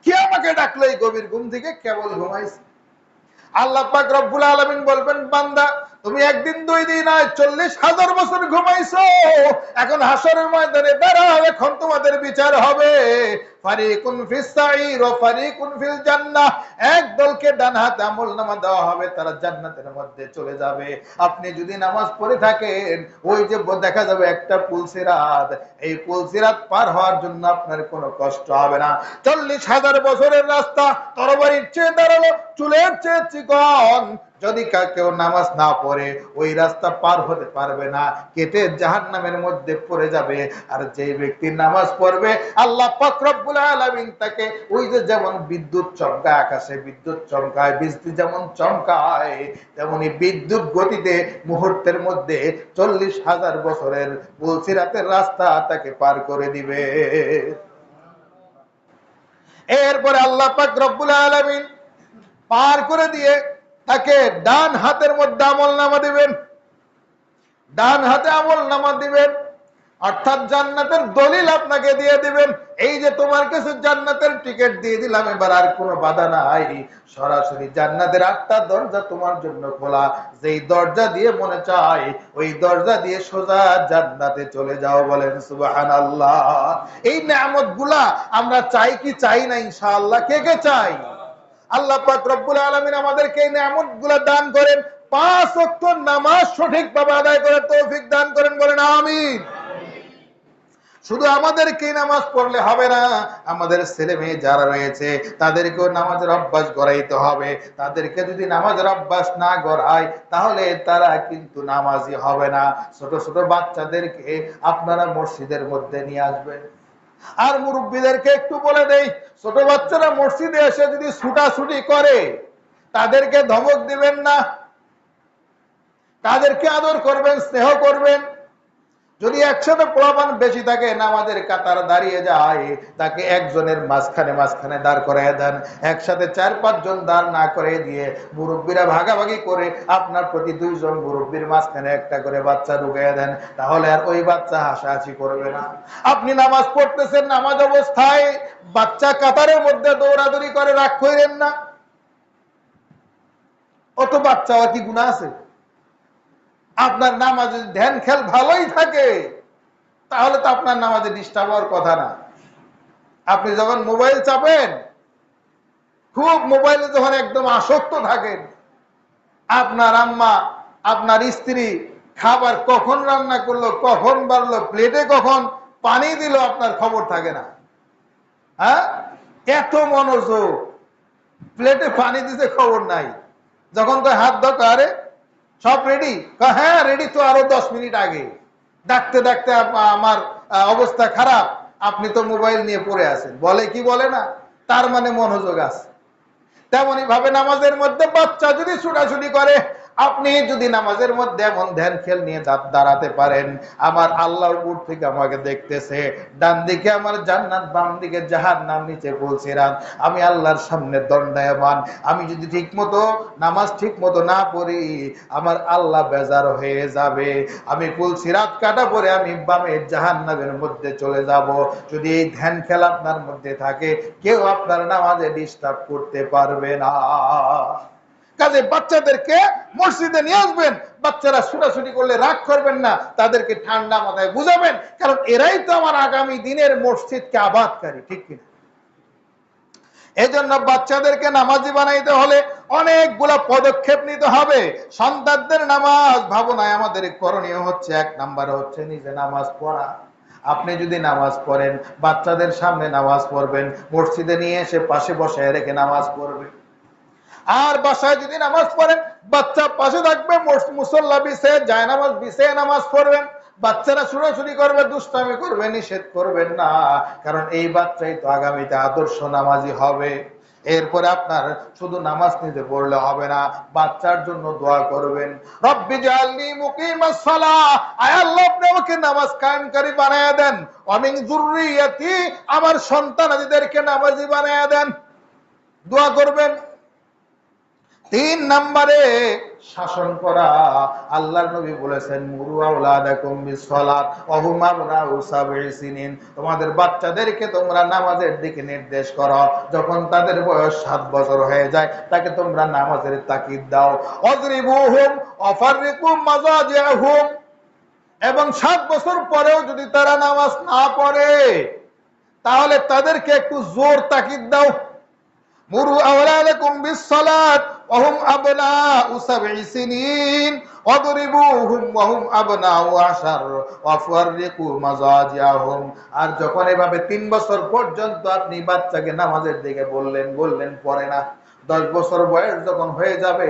কে আমাকে ডাকলো এই গভীর ঘুম থেকে? কেবল ঘুমাইছি। আল্লাহ পাক রব্বুল আলামিন বলবেন, বান্দা তুমি একদিন দুই দিন নয় 40,000 বছর ঘুমাইছো, এখন হাসরের ময়দানে দাঁড়াও, এখন তোমাদের বিচার হবে। ফারিকুন ফিস সাঈর ওয়া ফারিকুন ফিল জান্নাহ, এক দলকে ডান হাতে আমলনামা দেওয়া হবে, তারা জান্নাতের মধ্যে চলে যাবে। আপনি যদি নামাজ পড়ে থাকেন, ওই যে দেখা যাবে একটা পুলসিরাত, এই পুলসিরাত পার হওয়ার জন্য আপনার কোনো কষ্ট হবে না। 40,000 বছরের রাস্তা তরবারির চেয়ে দাঁড়ালো, চুলের চেয়ে চিকন। যদি কেউ নামাজ না পড়ে ওই রাস্তা পার হতে পারবে না, কেটে জাহান্নামের মধ্যে পড়ে যাবে। আর যে ব্যক্তি নামাজ পড়বে, আল্লাহ পাক রব্বুল আলামিন তাকে ওই যে যেমন বিদ্যুৎ চমকায়, আকাশে বিদ্যুৎ চমকায়, বিজলি যেমন চমকায়, তেমনি বিদ্যুৎ গতিতে মুহূর্তের মধ্যে 40,000 বছরের পুলসিরাতের রাস্তা তাকে পার করে দিবে। এরপরে আল্লাহ পাক রব্বুল আলামিন পার করে দিয়ে তাকে ডান হাতের মধ্যে আমলনামা দিবেন, ডান হাতে আমলনামা দিবেন, অর্থাৎ জান্নাতের দলিল আপনাকে দিয়ে দিবেন। এই যে তোমার কাছে জান্নাতের টিকিট দিয়ে দিলাম, এবার আর কোনো বাধা নাই, সরাসরি জান্নাতের 8টা দরজা তোমার জন্য খোলা, যেই দরজা দিয়ে মনে চায় ওই দরজা দিয়ে সোজা জান্নাতে চলে যাও। বলেন সুবহানাল্লাহ। এই নিয়ামতগুলা আমরা চাই কি চাই না? ইনশাআল্লাহ কে কে চাই? আল্লাহ পাক রব্বুল আলামিন আমাদেরকে এই নিয়ামতগুলো দান করেন, 5 ওয়াক্ত নামাজ সঠিকভাবে আদায় করার তৌফিক দান করেন। বলেন আমিন। শুধু আমাদেরকে নামাজ পড়লে হবে না, আমাদের ছেলে মেয়ে যারা রয়েছে তাদেরকেও নামাজের অভ্যাস গড়াইতে হবে। তাদেরকে যদি নামাজের অভ্যাস না গড়ায়, তাহলে তারা কিন্তু নামাজি হবে না। ছোট ছোট বাচ্চাদেরকে আপনারা মসজিদের মধ্যে নিয়ে আসবেন। আর মুরব্বীদেরকে একটু বলে দেই, ছোট বাচ্চারা মসজিদে এসে যদি ছুটাছুটি করে, তাদেরকে ধমক দিবেন না, তাদেরকে আদর করবেন, স্নেহ করবেন। যদি একসাথে পোলাপান বেশি থাকে, নামাজের কাতার দাঁড়িয়ে যায়, তাকে একজনের মাঝখানে দাঁড় করায় দেন। একসাথে 4-5 জন দাঁড় না করে দিয়ে মুরব্বীরা ভাগাভাগি করে আপনার প্রতি 2 জন মুরব্বীর মাঝখানে একটা করে বাচ্চা ঢুকিয়ে দেন, তাহলে আর ওই বাচ্চা হাসাহাসি করবে না। আপনি নামাজ পড়তেছেন, নামাজ অবস্থায় বাচ্চা কাতারের মধ্যে দৌড়াদৌড়ি করে, রাগ করেন না। অত বাচ্চা আর কি গুনাহ আছে? আপনার নামাজে ধ্যান খেয়াল ভালোই থাকে, তাহলে তো আপনার নামাজে ডিস্টার্ব হওয়ার কথা না। আপনি যখন মোবাইল চাপেন, খুব মোবাইলে যখন একদম আসক্ত থাকেন, আপনার আম্মা, আপনার স্ত্রী খাবার কখন রান্না করলো, কখন বাড়লো, প্লেটে কখন পানি দিল, আপনার খবর থাকে না। হ্যাঁ, এত মনোযোগ, প্লেটে পানি দিতে খবর নাই। যখন তো হাত ধোকা, আরে সব রেডি, হ্যাঁ রেডি তো আরো 10 মিনিট আগে। ডাকতে ডাকতে আমার অবস্থা খারাপ, আপনি তো মোবাইল নিয়ে পড়ে আছেন। বলে কি বলে না? তার মানে মনোযোগ আছে। তেমনি ভাবে নামাজের মধ্যে বাচ্চা যদি ছুটাছুটি করে, আপনি যদি নামাজের মধ্যে এমন ধ্যান খেল নিয়ে দাঁড়াতে পারেন, আমার আল্লাহ উপর থেকে আমাকে দেখতেছে, ডান দিকে আমার জান্নাত, বাম দিকে জাহান্নাম, নিচে পুলসিরাত, আমি আল্লাহর সামনে দণ্ডায়মান। আমি যদি ঠিক মতো নামাজ ঠিক মতো না পড়ি, আমার আল্লাহ বেজার হয়ে যাবে। আমি পুলসিরাত কাটা পরে আমি বামে জাহান্নামের মধ্যে চলে যাব। যদি এই ধ্যান খেল আপনার মধ্যে থাকে, কেউ আপনার নামাজে ডিস্টার্ব করতে পারবে না। কাজে বাচ্চাদেরকে মসজিদে নিয়ে আসবেন, বাচ্চারা ছুটাছুটি করলে রাগ করবেন না, তাদেরকে ঠান্ডা মাথায় বুঝাবেন, কারণ এরাই তো আমার আগামী দিনের মসজিদকে আবাদকারী, ঠিক কিনা? এজন্য বাচ্চাদেরকে নামাজি বানাইতে হলে অনেকগুলা পদক্ষেপ নিতে হবে। সন্তানদের নামাজ ভাবনায় আমাদের করণীয় হচ্ছে, 1 নম্বরে হচ্ছে নিজে নামাজ পড়া। আপনি যদি নামাজ পড়েন, বাচ্চাদের সামনে নামাজ পড়বেন, মসজিদে নিয়ে এসে পাশে বসায় রেখে নামাজ পড়বেন। আর বাসায় যদি নামাজ পড়েন, বাচ্চা পাশে থাকবে, মুসল্লা বিছায় জায়নামাজ বিছায় নামাজ পড়বেন। বাচ্চারা ছুটাছুটি করবে, দুষ্টামি করবে, নিষেধ করবেন না, কারণ এই বাচ্চাই তো আগামীতে আদর্শ নামাজি হবে। এরপরে আপনার শুধু নামাজ নিতে পড়লে হবে না, বাচ্চার জন্য দোয়া করবেন, রব্বি জাআলনি মুকিমাস সালাহ, আয় আল্লাহ আপনি আমাকে আমাকে নামাজ কায়েমকারী বানায়া দেন, অমিন যুররিয়াতি, আমার সন্তানাদিদেরকে নামাজি বানায়া দেন। দোয়া করবেন। 3 নম্বরে শাসন করা। আল্লাহর নবী বলেছেন, মুরু আওলাদাকুম বিসসালাত ওয়া হুম আবনাউ সাবঈ সিনিন, তোমাদের বাচ্চাদেরকে তোমরা নামাজের দিকে নির্দেশ করো, যখন তাদের বয়স 7 বছর হয়ে যায় তাকে তোমরা নামাজের তাকিদ দাও। ওয়াজরিবুহুম ওয়াফাররিকু মাযাজিআহুম, এবং 7 বছর পরেও যদি তারা নামাজ না পড়ে তাহলে তাদেরকে একটু জোর তাকিদ দাও। মুরু আওলাদাকুম বিসসালাত ওয়া হুম আবনাউ সাবঈ সিনিন ওয়াদরিবুহুম ওয়া হুম আবনাউ আশার ওয়াফাররিকু মাযাজিআহুম। আর যখন এভাবে 3 বছর পর্যন্ত আপনি বাচ্চাকে নামাজের দিকে বললেন পড়ে না, 10 বছর বয়স যখন হয়ে যাবে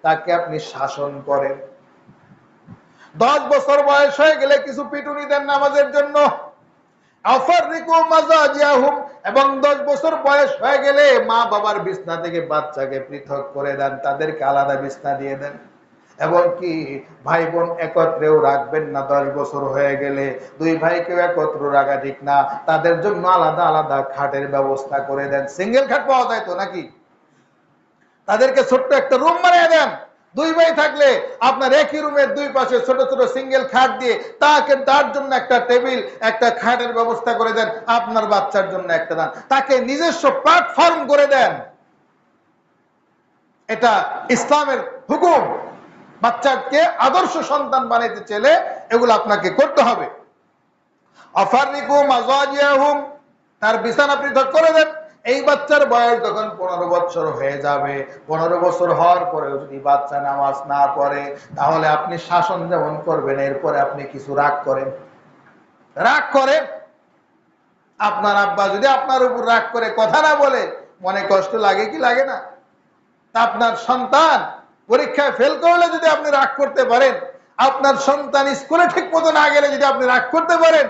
তাকে আপনি শাসন করেন। 10 বছর বয়স হয়ে গেলে কিছু পিটুনি দেন নামাজের জন্য। আফাররিকু মাযাজিআহুম, এবং 10 বছর বয়স হয়ে গেলে মা বাবার বিছনা থেকে বাচ্চাকে পৃথক করে দেন, তাদেরকে আলাদা বিছনা দিয়ে দেন। এবং কি ভাই বোন একত্রেও রাখবেন না। 10 বছর হয়ে গেলে 2 ভাইকেও একত্র রাখা ঠিক না, তাদের জন্য আলাদা আলাদা খাটের ব্যবস্থা করে দেন। সিঙ্গেল খাট পাওয়া যায় তো নাকি? তাদেরকে ছোট্ট একটা রুম বানিয়ে দেন। 2 ভাই থাকলে আপনার একই রুমের 2 পাশে ছোট ছোট সিঙ্গেল খাট দিয়ে তার জন্য একটা টেবিল, একটা খাটের ব্যবস্থা করে দেন, আপনার বাচ্চার জন্য একটা দেন, তাকে নিজস্ব প্ল্যাটফর্ম করে দেন। এটা ইসলামের হুকুম। বাচ্চাকে আদর্শ সন্তান বানাইতে চাইলে এগুলো আপনাকে করতে হবে। আফাররিকু মাযাজিআহুম, তার বিছানা পৃথক করে দেন। এই বাচ্চার বয়স যখন 15 বছর হয়ে যাবে, 15 বছর হওয়ার পরেও যদি বাচ্চা নামাজ না পড়ে তাহলে আপনি শাসন যেমন করবেন, এরপরে আপনি কিছু রাগ করেন। আপনার আব্বা যদি আপনার উপর রাগ করে কথা না বলে মনে কষ্ট লাগে কি লাগে না? আপনার সন্তান পরীক্ষায় ফেল করলে যদি আপনি রাগ করতে পারেন, আপনার সন্তান স্কুলে ঠিক মতো না গেলে যদি আপনি রাগ করতে পারেন,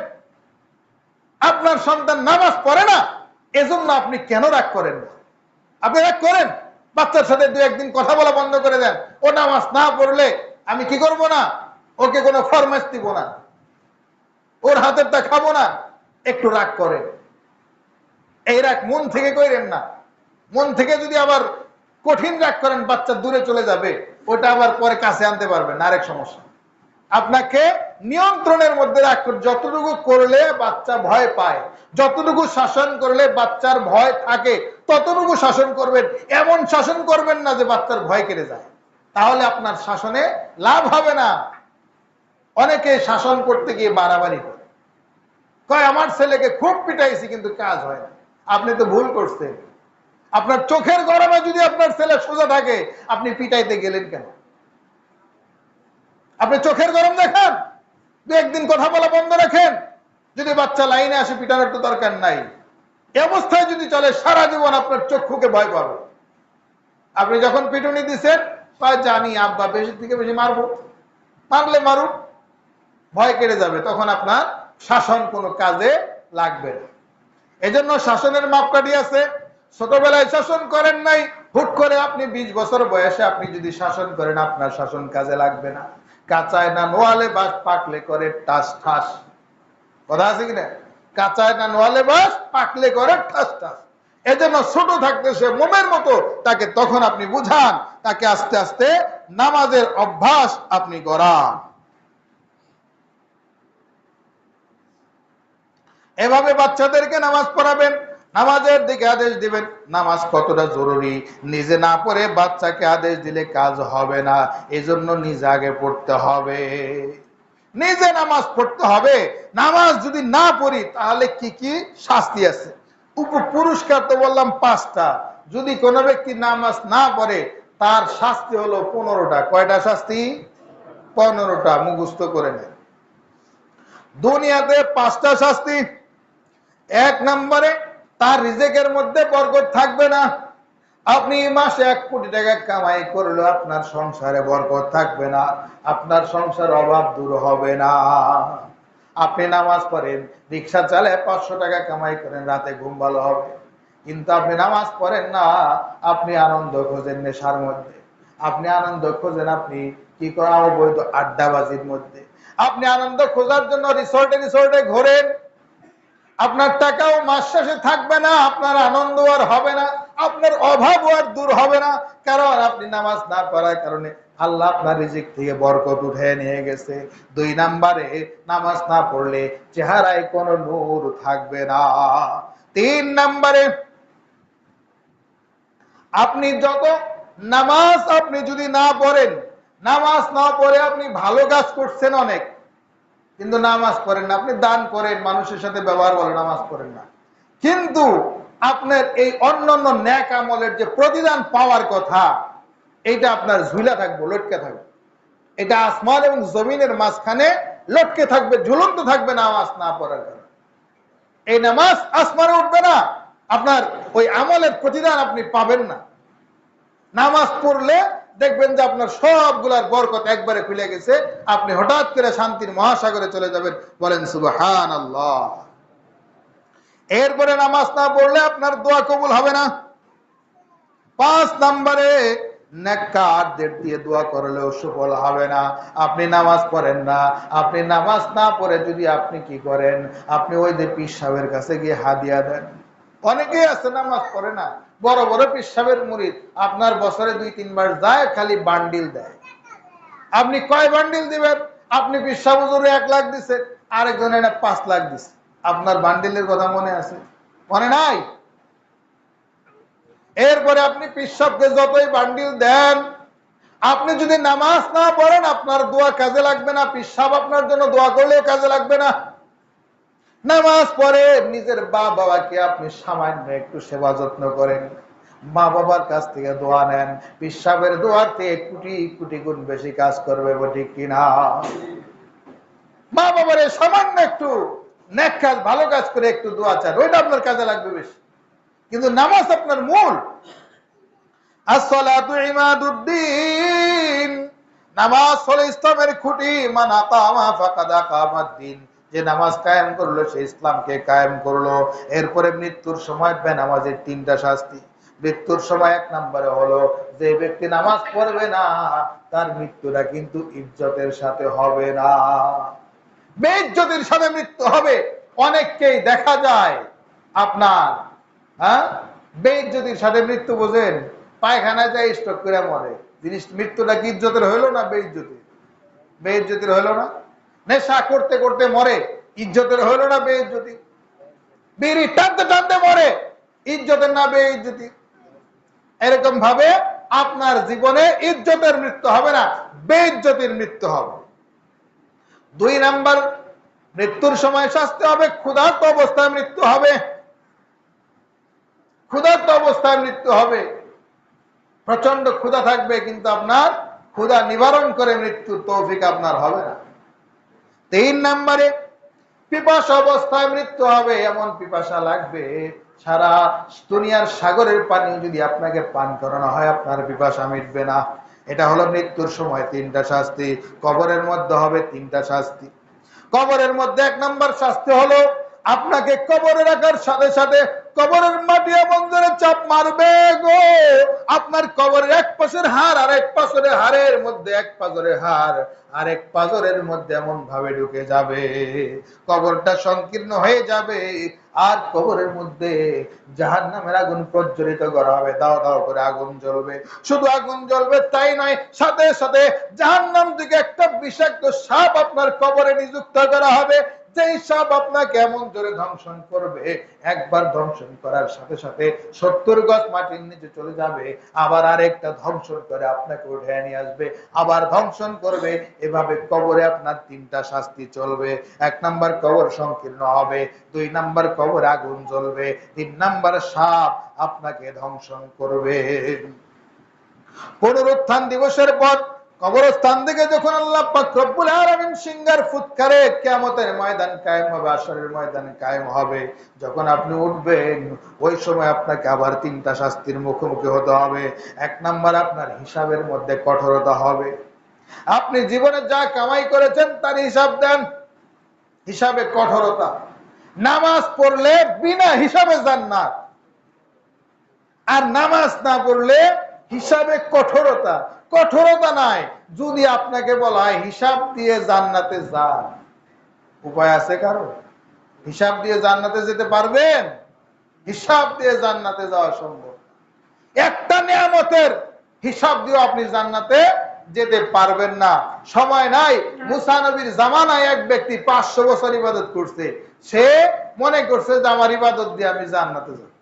আপনার সন্তান নামাজ পড়ে না এজন্য আপনি কেন রাগ করেন না? আপনি রাগ করেন, বাচ্চার সাথে 2-1 দিন কথা বলা বন্ধ করে দেন। ও নামাজ না পড়লে আমি কি করব না? ওকে কোনো ফরমাইশ দিব না, ওর হাতেরটা খাবো না। একটু রাগ করেন। এই রাগ মন থেকে করেন না। মন থেকে যদি আবার কঠিন রাগ করেন, বাচ্চা দূরে চলে যাবে, ওটা আবার পরে কাছে আনতে পারবেন, আরেক সমস্যা। আপনাকে নিয়ন্ত্রণের মধ্যে রাখুন। যতটুকু করলে বাচ্চা ভয় পায়, যতটুকু শাসন করলে বাচ্চার ভয় থাকে, ততটুকু শাসন করবেন। এমন শাসন করবেন না যে বাচ্চার ভয় কেটে যায়, তাহলে আপনার শাসনে লাভ হবে না। অনেকে শাসন করতে গিয়ে বাড়াবাড়ি করে, কয় আমার ছেলেকে খুব পিটাইছি কিন্তু কাজ হয় না। আপনি তো ভুল করছেন। আপনার চোখের গরমে যদি আপনার ছেলে সোজা থাকে, আপনি পিটাইতে গেলেন কেন? আপনি চোখের গরম দেখান, 2-1 দিন কথা বলা বন্ধ রাখেন। যদি বাচ্চা লাইনে আসে, পিটানোর তো দরকার নাই। এই অবস্থায় যদি চলে, সারা জীবন আপনার চক্ষুকে ভয় পাবে। আপনি যখন পিটুনি দিচ্ছেন, জানি আব্বা বেশি থেকে বেশি মারবো, মারলে মারুক, ভয় কেটে যাবে, তখন আপনার শাসন কোনো কাজে লাগবে না। এজন্য শাসনের মাপকাঠি আছে। ছোটবেলায় শাসন করেন নাই, হুট করে আপনি 20 বছর বয়সে আপনি যদি শাসন করেন, আপনার শাসন কাজে লাগবে না। কাঁচায় না নোয়ালে বাস, পাকলে করে টাস ঠাস। কথা আছে কিনা? কাঁচায় না নোয়ালে বাস, পাকলে করে ঠাস ঠাস। এজন্য ছোট থাকতে সে মোমের মতো, তাকে তখন আপনি বুঝান, তাকে আস্তে আস্তে নামাজের অভ্যাস আপনি করান। এভাবে বাচ্চাদেরকে নামাজ পড়াবেন, নামাজের দিকে আদেশ দিবেন। নামাজ কতটা জরুরি, নিজে না পড়ে বাচ্চাকে আদেশ দিলে কাজ হবে না। এজন্য নিজে আগে পড়তে হবে, নিজে নামাজ পড়তে হবে। নামাজ যদি না পড়ি তাহলে কি কি শাস্তি আছে? পুরস্কার তো বললাম 5টা। যদি কোনো ব্যক্তি নামাজ না পড়ে তার শাস্তি হলো 15টা। কয়টা শাস্তি? 15টা। মুখস্থ করে নেন। দুনিয়াতে 5টা শাস্তি। 1 নম্বরে তার রিজেকের মধ্যে বরকত থাকবে না। আপনি মাসে 1 কোটি টাকা কামাই করলে আপনার সংসারে বরকত থাকবে না, আপনার সংসার অভাব দূর হবে না। আপনি নামাজ পড়েন, রিক্সা চালায় 500 টাকা কামাই করেন, রাতে ঘুম ভালো হবে, কিন্তু আপনি নামাজ পড়েন না। আপনি আনন্দ খোঁজেন নেশার মধ্যে, আপনি আনন্দ খোঁজেন, আপনি কি করা অবৈধ আড্ডাবাজির মধ্যে, আপনি আনন্দ খোঁজার জন্য রিসোর্টে রিসোর্টে ঘোরেন, আপনার টাকাও মাস শেষে থাকবে না, আপনার আনন্দ আর হবে না, আপনার অভাব আর দূর হবে না, কারণ আপনি নামাজ না পড়ার কারণে আল্লাহ আপনার রিজিক থেকে বরকত উঠে নিয়ে গেছে। 2 নম্বরে, নামাজ না পড়লে চেহারায় কোনো নূর থাকবে না। 3 নম্বরে, আপনি যত নামাজ আপনি যদি না পড়েন, নামাজ না পড়ে আপনি ভালো কাজ করছেন অনেক, কিন্তু নামাজ পড়েন না, আপনি দান করেন, মানুষের সাথে ব্যবহার বলেন, নামাজ পড়েন না, কিন্তু আপনার এই অন্যান্য ন্যাক আমলের যে প্রতিদান পাওয়ার কথা, এইটা আপনার ঝুলা থাকবে, লটকে থাকবে। এটা আসমান এবং জমিনের মাঝখানে লটকে থাকবে, ঝুলন্ত থাকবে নামাজ না পড়ার কারণে। এই নামাজ আসমানে উঠবে না, আপনার ওই আমলের প্রতিদান আপনি পাবেন না। নামাজ পড়লে দেখবেন যে আপনার সবগুলার বরকত একবারে খুলে গেছে, আপনি হঠাৎ করে শান্তির মহাসাগরে চলে যাবেন। বলেন সুবহানাল্লাহ। এরপরে নামাজ না পড়লে আপনার দোয়া কবুল হবে না। 5 নম্বরে, নেককারদের দিয়ে দোয়া করলেও সফল হবে না। আপনি নামাজ পড়েন না, আপনি নামাজ না পড়ে যদি আপনি কি করেন, আপনি ওই যে পীর সাহেবের কাছে গিয়ে হাদিয়া দেন। অনেকেই আছে নামাজ পড়ে না, বড় বড় পীর সাহেবের মুরিদ, আপনার বছরে 2-3 বার যায়, খালি বান্ডিল দেয়। আপনি কয় বান্ডিল দিবেন? আপনি পীর সাহেব হুজুরে 1 লাখ দিছে, আরেকজনে 5 লাখ দিছে। আপনার বান্ডিলের কথা মনে আছে? মনে নাই? এরপরে আপনি পীর সাহেবকে যতই বান্ডিল দেন, আপনি যদি নামাজ না পড়েন, আপনার দোয়া কাজে লাগবে না, পীর সাহেব আপনার জন্য দোয়া করলেও কাজে লাগবে না। নামাজ পড়ে নিজের বাবাকে আপনি সামান্য একটু সেবা যত্ন করেন, মা বাবার কাছ থেকে দোয়া নেন, পীর সাহেবের দোয়ার থেকে কোটি কোটি গুণ বেশি কাজ করবে, ঠিক কিনা? মা বাবার সামান্য একটু নেক কাজ, ভালো কাজ করে একটু দোয়া চান, ওইটা আপনার কাজে লাগবে বেশি। কিন্তু নামাজ আপনার মূল। আসসালাতু ইমাদুদ্দিন, নামাজ হলো ইসলামের খুঁটি। মান আকামা ফাকাদ আকামাদ্দিন, যে নামাজ কায়েম করলো সে ইসলামকে কায়েম করলো। এরপরে মৃত্যুর সময় বেনামাজের 3টা শাস্তি। মৃত্যুর সময় 1 নম্বরে হলো, যে ব্যক্তি নামাজ পড়বে না তার মৃত্যুটা কিন্তু ইজ্জতের সাথে হবে না, বেইজ্জতির সাথে মৃত্যু হবে। অনেককেই দেখা যায় আপনার বেইজ্জতির সাথে মৃত্যু, বোঝেন? পায়খানায় যায় স্ট্রোক করে মরে। জিনিস মৃত্যুটা কি ইজ্জতের হইলো না বেইজ্জতির? বেইজ্জতির হইলো না? নেশা করতে করতে মরে, ইজ্জতের হইলো না বেইজ্জতি? বিড়ি টানতে টানতে মরে, ইজ্জতের না বেইজ্জতি? এরকম ভাবে আপনার জীবনে ইজ্জতের মৃত্যু হবে না, বেইজ্জতির মৃত্যু হবে। 2 নাম্বার, মৃত্যুর সময় শাস্তি হবে, ক্ষুধার্ত অবস্থায় মৃত্যু হবে। ক্ষুধার্ত অবস্থায় মৃত্যু হবে, প্রচন্ড ক্ষুধা থাকবে, কিন্তু আপনার ক্ষুধা নিবারণ করে মৃত্যুর তৌফিক আপনার হবে না। 3 নম্বরে, পিপাসা অবস্থায় মৃত্যু হবে। এমন পিপাসা লাগবে, সারা দুনিয়ার সাগরের পানি যদি আপনাকে পান করানো হয়, আপনার পিপাসা মিটবে না। এটা হলো মৃত্যুর সময় 3টা শাস্তি। কবরের মধ্যে হবে 3টা শাস্তি। কবরের মধ্যে 1 নম্বর শাস্তি হলো, আপনাকে কবরে রাখার সাথে সাথে কবরের মাটি এমন ধরে চাপ মারবে গো, আপনার কবরের এক পাশের হাড় আর এক পাশের হাড়ের মধ্যে, এক পাজরের হাড় আর এক পাজরের মধ্যে এমন ভাবে ঢুকে যাবে, কবরটা সংকীর্ণ হয়ে যাবে। আর কবরের মধ্যে জাহান্নামের আগুন প্রজ্বলিত করা হবে, দাও দাও করে আগুন জ্বলবে। শুধু আগুন জ্বলবে তাই নয়, সাথে সাথে জাহান্নাম থেকে একটা বিষাক্ত সাপ আপনার কবরে নিযুক্ত করা হবে, যেই সাপ আপনাকে এমন জোরে ধ্বংসন করবে, একবার ধ্বংসন করার সাথে সাথে 70 গজ মাটির নিচে চলে যাবে, আবার আরেকটা ধ্বংসন করে আপনাকে উঠে নিয়ে আসবে, আবার ধ্বংসন করবে। এভাবে কবরে আপনার 3টা শাস্তি চলবে। 1 নম্বর, কবর সংকীর্ণ হবে। 2 নম্বর, কবরে আগুন জ্বলবে। 3 নম্বর, সাপ আপনাকে ধ্বংসন করবে। পুনরুত্থান দিবসের পর কবরস্থান থেকে যখন আল্লাহ পাক রব্বুল আলামিন সিংহার ফুৎকারে কিয়ামতের ময়দান কায়েম হবে, আসরের ময়দান কায়েম হবে, যখন আপনি উঠবেন, ওই সময় আপনাকে আবার 3টা শাস্তির মুখোমুখি হতে হবে। 1 নম্বর, আপনার হিসাবের মধ্যে কঠোরতা হবে। আপনি জীবনে যা কামাই করেছেন তার হিসাব দেন, হিসাবে কঠোরতা। নামাজ পড়লে বিনা হিসাবে জান্নাত, আর নামাজ না পড়লে হিসাবে কঠোরতা। কঠোরতা নাই, যদি আপনাকে বলা হয় হিসাব দিয়ে জান্নাতে যান, উপায় আছে কারো? হিসাব দিয়ে জান্নাতে যেতে পারবেন? হিসাব দিয়ে জান্নাতে যাওয়া সম্ভব। একটা নিয়ামতের হিসাব দিয়ে আপনি জান্নাতে যেতে পারবেন না। সময় নাই। মুসা নবীর জামানায় এক ব্যক্তি 500 বছর ইবাদত করছে, সে মনে করছে যে আমার ইবাদত দিয়ে আমি জান্নাতে যাব।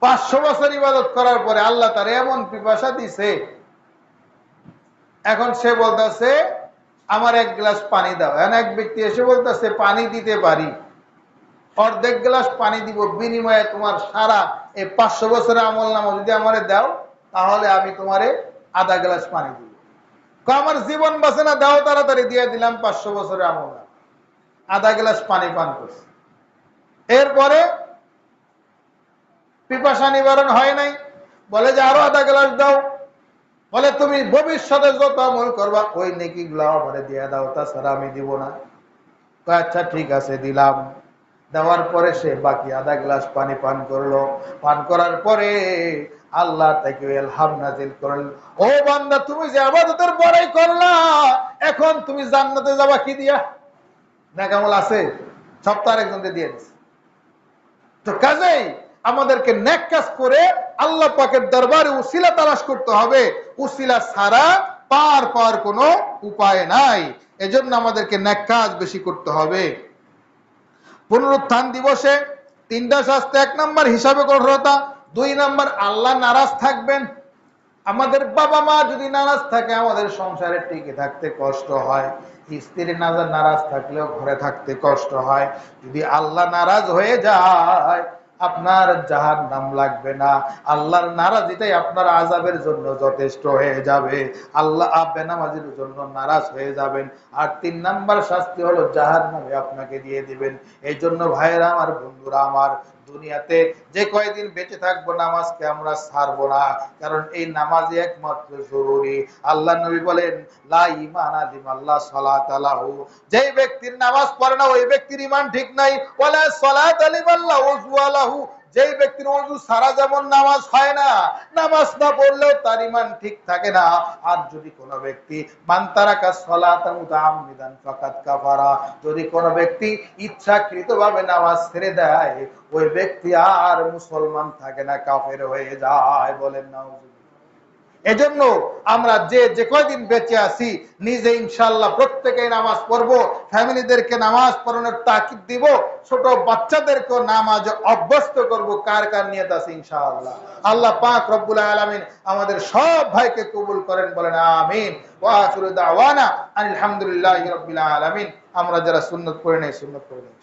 500 বছর ইবাদত করার পরে আল্লাহ তার এমন পিপাসা দিছে, এখন সে বলতেছে আমার এক গ্লাস পানি দাও। এখন এক ব্যক্তি এসে বলতেছে পানি দিতে পারি, অর্ধেক গ্লাস পানি দিব, বিনিময়ে তোমার সারা এই 500 বছরের আমল নামা যদি আমারে দাও, তাহলে আমি তোমারে আধা গ্লাস পানি দিব। আমার জীবন বাঁচে না, দাও তাড়াতাড়ি দিয়ে দিলাম 500 বছরের আমল নামা। আধা গ্লাস পানি পান করছে। এরপরে পিপাসা নিবারণ হয় নাই, বলে যে আরো আধা গ্লাস দাও। বলে তুমি ভবিষ্যতে যত আমল করবা ওই নেকি গুলা আমারে দিয়ে দাও, তাছাড়া আমি দিব না। আচ্ছা ঠিক আছে, দিলাম। দেওয়ার পরে সে বাকি আধা গ্লাস পানি পান করলো। পান করার পরে আল্লাহ তাকে ইলহাম নাজিল করলেন, ও বান্দা তুমি যে ইবাদতের পরেই করলা, এখন তুমি জান্নাতে যাবা কি দিয়া? নেকামল আছে সব তো আরেকজনকে দিয়ে দিছে। তো কাজেই আমাদেরকে নেক কাজ করে আল্লাহ পাকের দরবারে উসিলা তালাশ করতে হবে। উসিলা ছাড়া পার পাওয়ার কোনো উপায় নাই। এজন্য আমাদেরকে নেক কাজ বেশি করতে হবে। পুনরুত্থান দিবসে 3টা শাস্তি। 1 নাম্বার হিসাবে কঠোরতা, 2 নাম্বার আল্লাহ নারাজ থাকবেন। আমাদের বাবা মা যদি নারাজ থাকে আমাদের সংসারে টিকে থাকতে কষ্ট হয়। স্ত্রী নারাজ থাকলেও ঘরে থাকতে কষ্ট হয়। যদি আল্লাহ নারাজ হয়ে যায় আপনার জাহান্নাম লাগবে না, আল্লাহর নারাজিটাই আপনার আযাবের জন্য যথেষ্ট হয়ে যাবে। আল্লাহ বেনামাজির জন্য নারাজ হয়ে যাবেন। আর 3 নাম্বার শাস্তি হলো জাহান্নামে আপনাকে দিয়ে দিবেন। এই জন্য ভাইরা আমার, বন্ধুরা আমার, দুনিয়াতে যে কয়দিন বেঁচে থাকবো নামাজকে আমরা ছাড়বো না, কারণ এই নামাজই একমাত্র জরুরি। আল্লাহ নবী বলেন লা ঈমানা লিমান লা সালাতা লাহু, যেই ব্যক্তির নামাজ পড়ে না ওই ব্যক্তির ঈমান ঠিক নাই। ওয়ালা সালাতা লিমান লা উযু লাহু, যেই ব্যক্তির ওযু ছাড়া যেমন নামাজ হয় না, নামাজ না পড়লেও তার ঈমান ঠিক থাকে না। আর যদি কোনো ব্যক্তি মান তারাকা সালাতা মুতাআম্মিদান ফাকাদ কাফারা, যদি কোনো ব্যক্তি ইচ্ছাকৃতভাবে নামাজ ছেড়ে দেয় ওই ব্যক্তি আর মুসলমান থাকে না, কাফের হয়ে যায়। বলেন নাউজুবিল্লাহ। এজন্য আমরা যে কয়দিন বেঁচে আছি নিজে ইনশাআল্লাহ প্রত্যেকেই নামাজ পড়বো, ফ্যামিলিদেরকে নামাজ পড়ানোর তাকিদ দিব, ছোট বাচ্চাদেরকে নামাজ অভ্যস্ত করব। কার কার নিয়ত আছে ইনশাআল্লাহ? আল্লাহ পাক রব্বুল আলামিন আমাদের সব ভাইকে কবুল করেন, বলেন আমিন। ওয়া আখিরু দাওয়ানা আলহামদুলিল্লাহি রাব্বিল আলামিন। আমরা যারা সুন্নাত পড়ে নেই সুন্নাত পড়ে নেই।